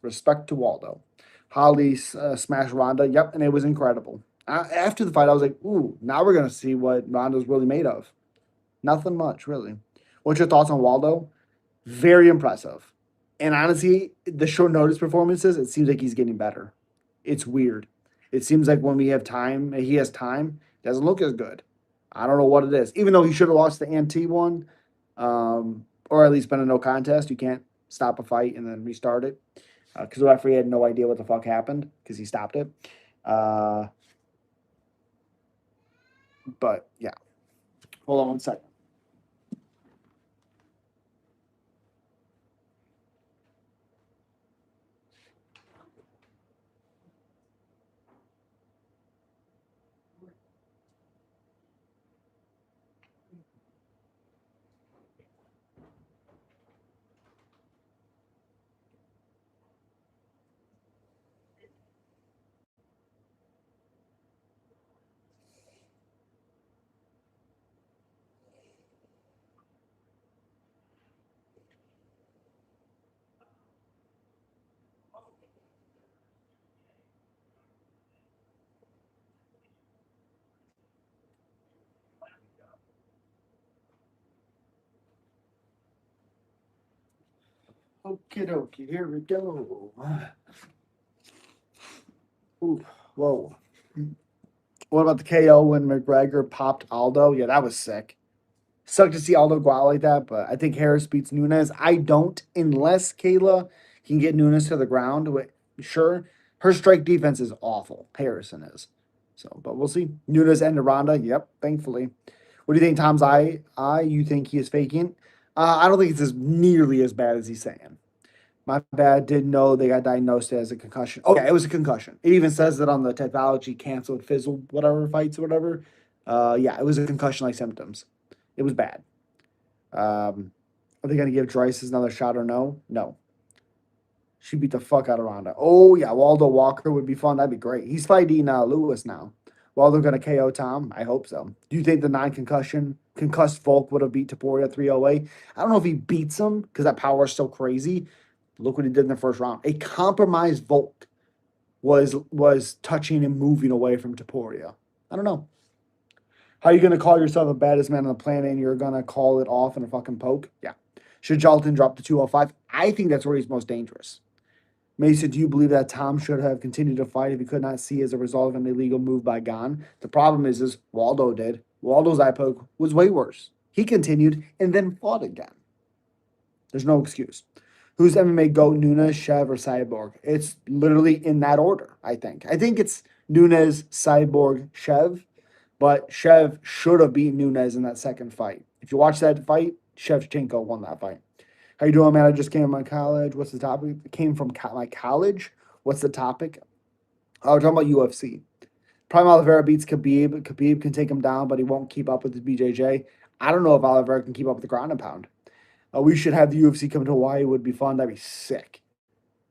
A: Respect to Waldo. Holly smashed Ronda. Yep, and it was incredible. After the fight, I was like, ooh, now we're gonna see what Ronda's really made of. Nothing much, really. What's your thoughts on Waldo? Very impressive. And honestly, the short notice performances, it seems like he's getting better. It's weird. It seems like when we have time, he has time, it doesn't look as good. I don't know what it is. Even though he should have lost the NT one, or at least been a no contest. You can't stop a fight and then restart it because the referee had no idea what the fuck happened because he stopped it. Uh, but yeah, hold on one second. Okie dokie, here we go. Ooh, whoa. What about the KO when McGregor popped Aldo? Yeah, that was sick. Sucked to see Aldo go out like that, but I think Harris beats Nunes. I don't, unless Kayla can get Nunes to the ground. Sure, her strike defense is awful. Harrison is. So, but we'll see. Nunes and Ronda. Yep, thankfully. What do you think, Tom's eye? You think he is faking? I don't think it's as nearly as bad as he's saying. My bad. Didn't know they got diagnosed as a concussion. Oh yeah, it was a concussion. It even says that on the technology canceled, fizzled, whatever fights or whatever. Yeah, it was a concussion-like symptoms. It was bad. Are they gonna give Joyce another shot or no? No. She beat the fuck out of Ronda. Oh yeah, Waldo Walker would be fun. That'd be great. He's fighting Lewis now. Waldo gonna KO Tom? I hope so. Do you think the non-concussion concussed Volk would have beat Taporia 308? I don't know if he beats him because that power is so crazy. Look what he did in the first round. A compromised Volk was touching and moving away from Taporia. I don't know. How are you gonna call yourself the baddest man on the planet and you're gonna call it off in a fucking poke? Yeah. Should Jalton drop to 205? I think that's where he's most dangerous. Mason, do you believe that Tom should have continued to fight if he could not see as a result of an illegal move by Gon? The problem is Waldo did. Waldo's eye poke was way worse. He continued and then fought again. There's no excuse. Who's MMA GOAT, Nunes, Shev, or Cyborg? It's literally in that order, I think. I think it's Nunes, Cyborg, Shev, but Shev should have beaten Nunes in that second fight. If you watch that fight, Shevchenko won that fight. How you doing, man? I just came from my college. What's the topic? Came from my college. What's the topic? Oh, we're talking about UFC. Prime Oliveira beats Khabib. Khabib can take him down, but he won't keep up with his BJJ. I don't know if Oliveira can keep up with the ground and pound. We should have the UFC come to Hawaii. It would be fun. That'd be sick.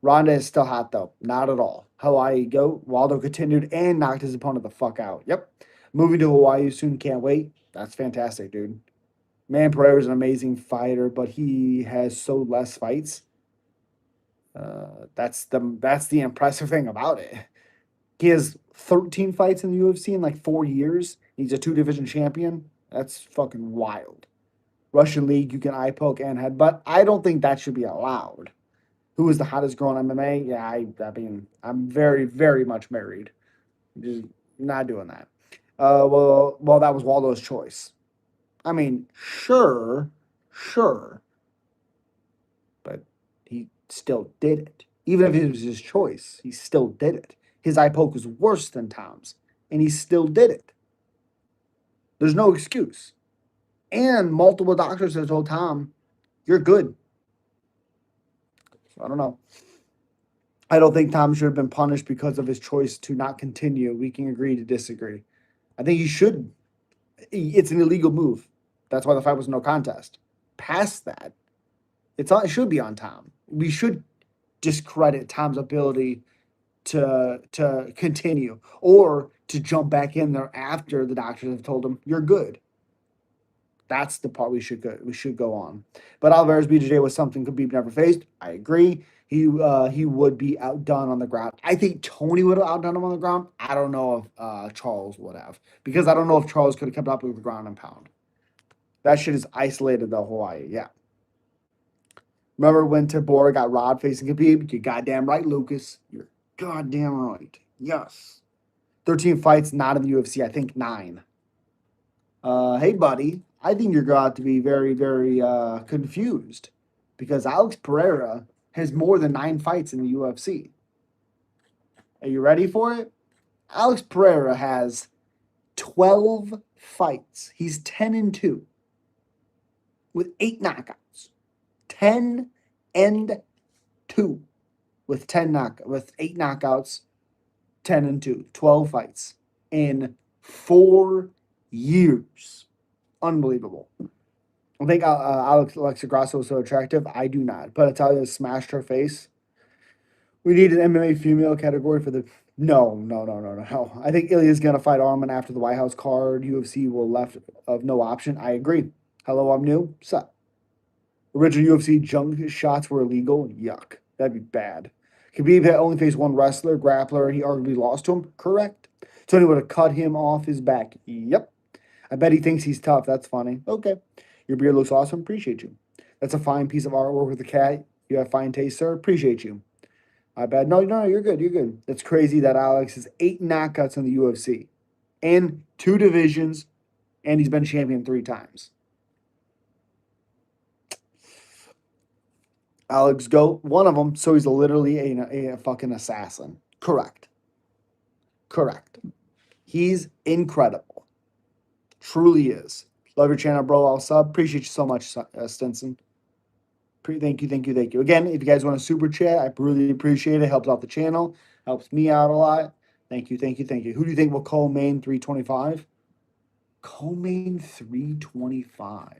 A: Ronda is still hot, though. Not at all. Hawaii go. Waldo continued and knocked his opponent the fuck out. Yep. Moving to Hawaii soon. Can't wait. That's fantastic, dude. Man, Pereira's an amazing fighter, but he has so less fights. That's the impressive thing about it. He has 13 fights in the UFC in like 4 years. He's a two-division champion. That's fucking wild. Russian League, you can eye poke and headbutt. I don't think that should be allowed. Who is the hottest girl in MMA? Yeah, I mean, I'm very, very much married. Just not doing that. Well, that was Waldo's choice. I mean, sure, but he still did it. Even if it was his choice, he still did it. His eye poke was worse than Tom's, and he still did it. There's no excuse. And multiple doctors have told Tom, you're good. So I don't know. I don't think Tom should have been punished because of his choice to not continue. We can agree to disagree. I think he should. It's an illegal move. That's why the fight was no contest. Past that, It should be on Tom. We should discredit Tom's ability to continue or to jump back in there after the doctors have told him you're good. That's the part we should go on. But Alvarez BJJ was something Khabib never faced. I agree. He would be outdone on the ground. I think Tony would have outdone him on the ground. I don't know if Charles would have, because I don't know if Charles could have kept up with the ground and pound. That shit is isolated to Hawaii. Yeah. Remember when Tabora got robbed facing Khabib? You're goddamn right, Lucas. You're goddamn right. Yes. 13 fights, not in the UFC. I think 9. Hey, buddy. I think you're going to be very, very confused, because Alex Pereira has more than 9 fights in the UFC. Are you ready for it? Alex Pereira has 12 fights. He's 10-2 with 8 knockouts. 10-2 with 8 knockouts. 10-2, 12 fights in 4 years. Unbelievable. I think Alexa Grasso is so attractive. I do not. But Italia smashed her face. We need an MMA female category for the. No, no, no, no, no. I think Ilya's going to fight Arman after the White House card. UFC will left of no option. I agree. Hello, I'm new. Sup? Original UFC junk shots were illegal. Yuck. That'd be bad. Khabib had only faced one wrestler, grappler, and he arguably lost to him. Correct. Tony would have cut him off his back. Yep. I bet he thinks he's tough. That's funny. Okay. Your beard looks awesome. Appreciate you. That's a fine piece of artwork with a cat. You have fine taste, sir. Appreciate you. I bet. No, no, you're good. You're good. It's crazy that Alex has 8 knockouts in the UFC and 2 divisions, and he's been champion 3 times. Alex Goat, one of them, so he's literally a fucking assassin. Correct. Correct. He's incredible. Truly is. Love your channel, bro. I'll sub. Appreciate you so much, Stinson. Thank you, thank you, thank you. Again, if you guys want to super chat, I really appreciate it. Helps out the channel. Helps me out a lot. Thank you, thank you, thank you. Who do you think will co-main 325? Co-main 325.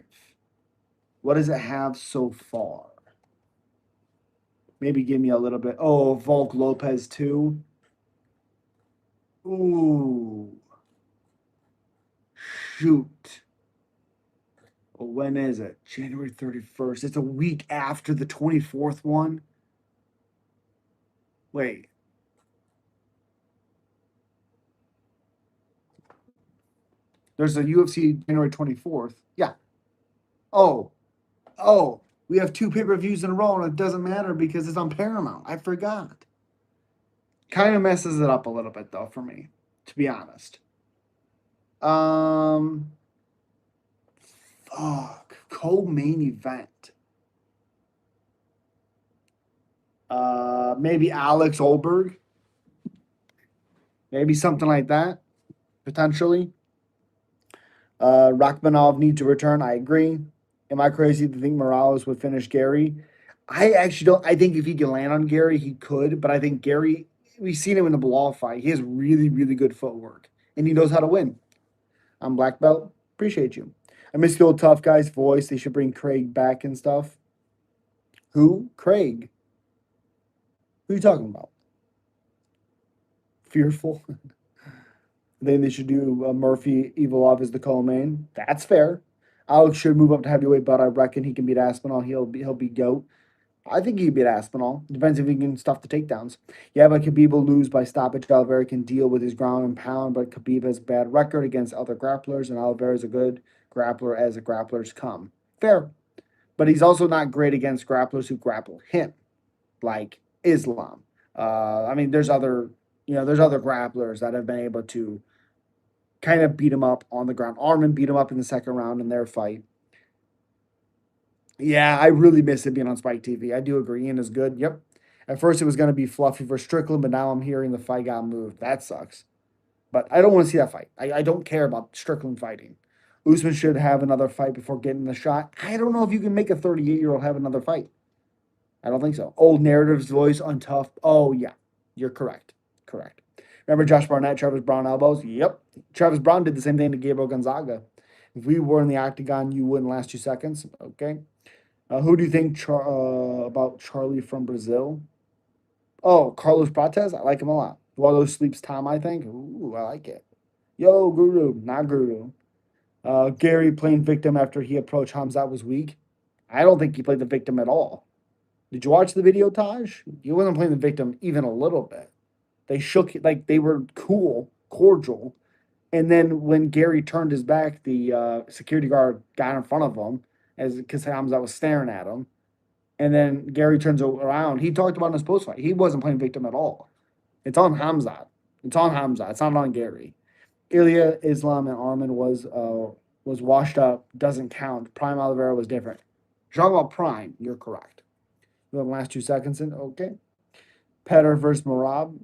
A: What does it have so far? Maybe give me a little bit. Oh, Volk Lopez too. Ooh. Shoot. Well, when is it? January 31st. It's a week after the 24th one. Wait. There's a UFC January 24th. Yeah. Oh. Oh. We have 2 pay-per-views in a row, and it doesn't matter because it's on Paramount. I forgot. Kind of messes it up a little bit, though, for me, to be honest. Fuck. Co-main event. Maybe Alex Olberg. Maybe something like that, potentially. Rachmanov needs to return. I agree. Am I crazy to think Morales would finish Gary? I actually don't. I think if he could land on Gary, he could. But I think Gary, we've seen him in the Bilal fight. He has really, really good footwork, and he knows how to win. I'm black belt. Appreciate you. I miss the old tough guy's voice. They should bring Craig back and stuff. Who? Craig. Who are you talking about? Fearful. Then they should do Murphy Evolov as the co-main. That's fair. Alex should move up to heavyweight, but I reckon he can beat Aspinall. He'll be GOAT. I think he can beat Aspinall. Depends if he can stuff the takedowns. Yeah, but Khabib will lose by stoppage. Oliveira can deal with his ground and pound, but Khabib has a bad record against other grapplers, and Oliveira is a good grappler as the grapplers come. Fair. But he's also not great against grapplers who grapple him, like Islam. There's other grapplers that have been able to kind of beat him up on the ground. Arman beat him up in the second round in their fight. Yeah, I really miss it being on Spike TV. I do agree. Ian is good. Yep. At first it was going to be Fluffy versus Strickland, but now I'm hearing the fight got moved. That sucks. But I don't want to see that fight. I don't care about Strickland fighting. Usman should have another fight before getting the shot. I don't know if you can make a 38-year-old have another fight. I don't think so. Old narratives voice on tough. Oh, yeah. You're correct. Correct. Remember Josh Barnett, Travis Brown elbows? Yep. Travis Brown did the same thing to Gabriel Gonzaga. If we were in the octagon, you wouldn't last 2 seconds. Okay. Who do you think about Charlie from Brazil? Oh, Carlos Prates. I like him a lot. Waldo sleeps Tom, I think. Ooh, I like it. Yo, Guru, not Guru. Gary playing victim after he approached Hamzat was weak. I don't think he played the victim at all. Did you watch the video, Taj? He wasn't playing the victim even a little bit. They shook like they were cool, cordial, and then when Gary turned his back, the security guard got in front of him as because Hamzat was staring at him. And then Gary turns around. He talked about in his post fight. He wasn't playing victim at all. It's on Hamzat. It's on Hamzat. It's not on Gary. Ilya, Islam, and Armin was washed up. Doesn't count. Prime Oliveira was different. You're talking about Prime. You're correct. You have the last 2 seconds in. Okay. Petr versus Marab.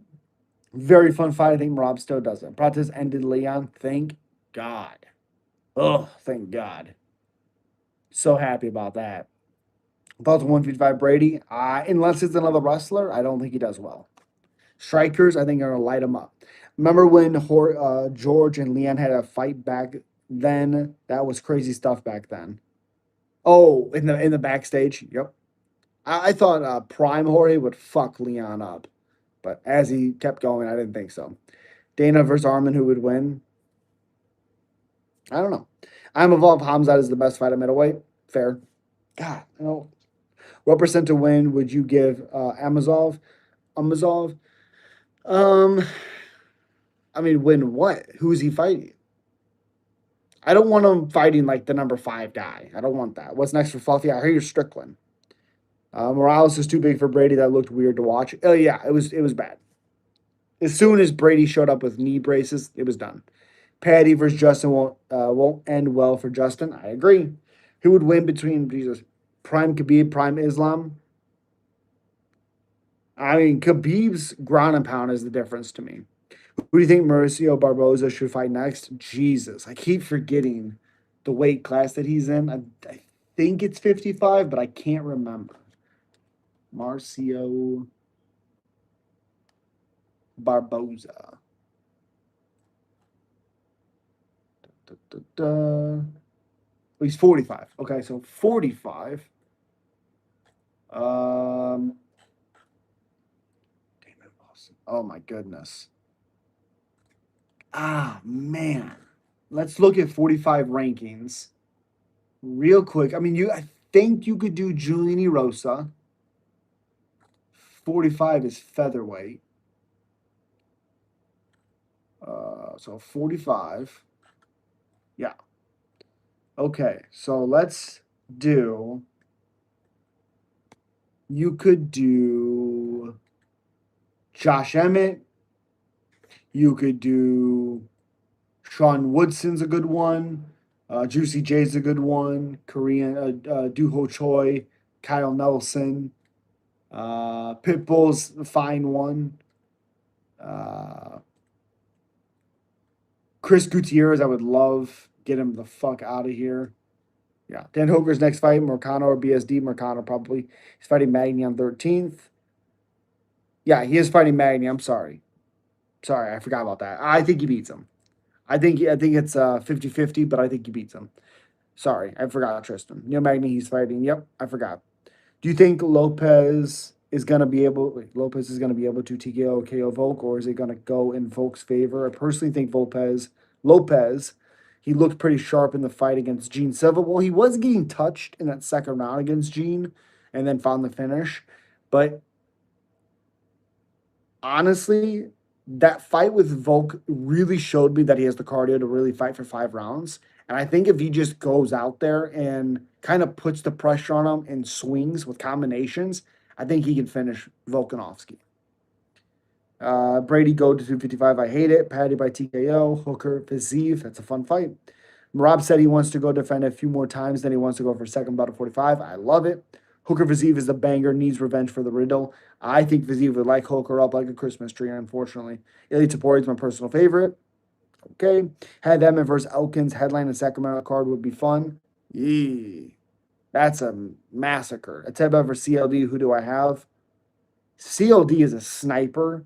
A: Very fun fight. I think Marab still does it. Prates ended Leon. Thank God. Oh, thank God. So happy about that. About the 155 Brady. Unless it's another wrestler, I don't think he does well. Strikers, I think, are going to light him up. Remember when George and Leon had a fight back then? That was crazy stuff back then. Oh, in the backstage. Yep. I thought Prime Jorge would fuck Leon up, but as he kept going, I didn't think so. Dana versus Armin, who would win? I don't know. I'm evolved. Hamzat is the best fight at middleweight. Fair. God, you know. What percent to win would you give Amazov? Amazov? Um, I mean, win what? Who's he fighting? I don't want him fighting like the number 5 guy. I don't want that. What's next for Fluffy? I hear you're Strickland. Morales is too big for Brady. That looked weird to watch. Oh yeah, it was bad. As soon as Brady showed up with knee braces, it was done. Patty versus Justin won't end well for Justin. I agree. Who would win between Jesus Prime Khabib, Prime Islam? I mean, Khabib's ground and pound is the difference to me. Who do you think Mauricio Barboza should fight next? Jesus, I keep forgetting the weight class that he's in. I think it's 55, but I can't remember. Marcio Barboza. Da, da, da. Oh, he's 45. Okay, so 45. Um, Damon Boston. Oh my goodness. Ah, man. Let's look at 45 rankings real quick. I mean, I think you could do Julian Erosa. 45 is featherweight. So 45. Yeah. Okay. So let's do. You could do Josh Emmett. You could do Sean Woodson's a good one. Juicy J's a good one. Korean Duho Choi, Kyle Nelson. Pitbull's a fine one. Uh, Chris Gutierrez, I would love. Get him the fuck out of here. Yeah. Dan Hooker's next fight, Mercano or BSD. Mercano probably. He's fighting Magny on 13th. Yeah, he is fighting Magny. I'm sorry. Sorry, I forgot about that. I think he beats him. I think it's 50-50, but I think he beats him. Sorry, I forgot Tristan. Neil Magny, he's fighting. Yep, I forgot. Do you think Lopez is gonna be able to TKO KO Volk, or is it gonna go in Volk's favor? I personally think Lopez, he looked pretty sharp in the fight against Gene Silva. Well, he was getting touched in that second round against Gene, and then found the finish. But honestly, that fight with Volk really showed me that he has the cardio to really fight for 5 rounds. And I think if he just goes out there and kind of puts the pressure on him and swings with combinations, I think he can finish Volkanovski. Brady go to 255. I hate it. Patty by TKO. Hooker Fiziev. That's a fun fight. Rob said he wants to go defend a few more times, then he wants to go for second bout of 45. I love it. Hooker Fiziev is the banger, needs revenge for the Riddle. I think Fiziev would like Hooker up like a Christmas tree, unfortunately. Ilya Tapori is my personal favorite. Okay. Had them versus Elkins headline and Sacramento card would be fun. Yee. That's a massacre. Ateba versus CLD, who do I have? CLD is a sniper.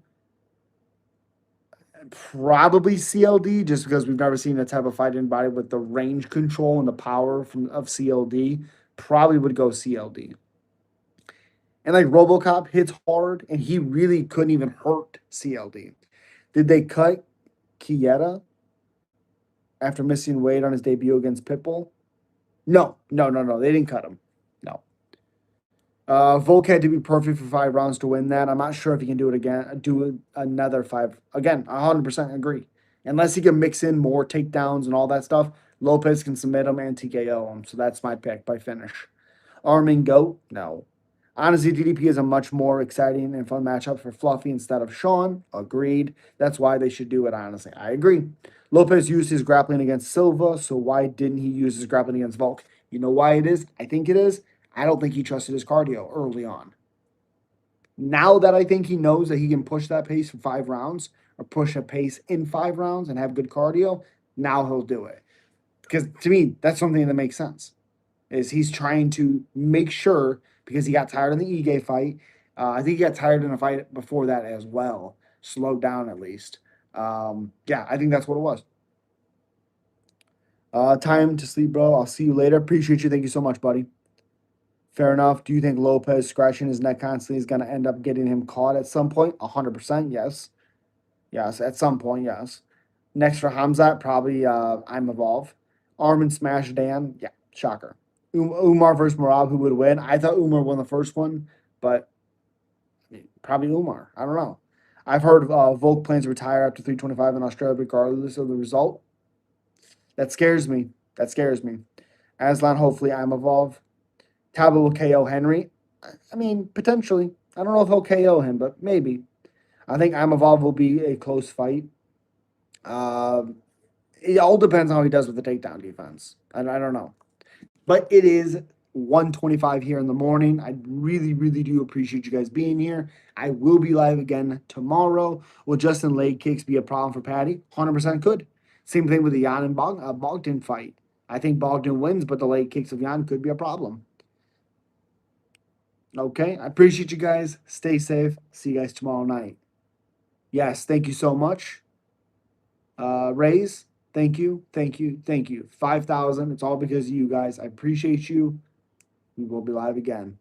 A: Probably CLD, just because we've never seen a type of fight anybody with the range control and the power of CLD. probably would go CLD. And like RoboCop hits hard, and he really couldn't even hurt CLD. Did they cut Kieta after missing weight on his debut against Pitbull? No, no, no, no. They didn't cut him. No. Volk had to be perfect for 5 rounds to win that. I'm not sure if he can do it again. Do another five again. 100% agree. Unless he can mix in more takedowns and all that stuff, Lopez can submit him and TKO him. So that's my pick by finish. Armin Goat, no. Honestly, DDP is a much more exciting and fun matchup for Fluffy instead of Sean. Agreed. That's why they should do it, honestly. I agree. Lopez used his grappling against Silva, so why didn't he use his grappling against Volk? You know why it is? I think it is. I don't think he trusted his cardio early on. Now that I think he knows that he can push that pace for 5 rounds or push a pace in 5 rounds and have good cardio, now he'll do it. Because to me, that's something that makes sense. Is he's trying to make sure because he got tired in the Ige fight. I think he got tired in a fight before that as well. Slowed down at least. Yeah, I think that's what it was. Time to sleep, bro. I'll see you later. Appreciate you. Thank you so much, buddy. Fair enough. Do you think Lopez scratching his neck constantly is going to end up getting him caught at some point? 100%, yes. Yes, at some point, yes. Next for Hamzat, probably I'm Evolve. Armin Smash Dan, yeah, shocker. Umar versus Marab, who would win? I thought Umar won the first one, but probably Umar. I don't know. I've heard Volk plans to retire after 325 in Australia, regardless of the result. That scares me. That scares me. Aslan, hopefully I'm Evolve. Talbot will KO Henry. I mean, potentially. I don't know if he'll KO him, but maybe. I think I'm Evolve will be a close fight. Um, it all depends on how he does with the takedown defense. I don't know. But it is 1:25 here in the morning. I really, really do appreciate you guys being here. I will be live again tomorrow. Will Justin leg kicks be a problem for Patty? 100% could. Same thing with the Jan and Bogdan fight. I think Bogdan wins, but the leg kicks of Jan could be a problem. Okay, I appreciate you guys. Stay safe. See you guys tomorrow night. Yes, thank you so much. Raise, thank you, thank you, thank you. 5,000. It's all because of you guys. I appreciate you. We will be live again.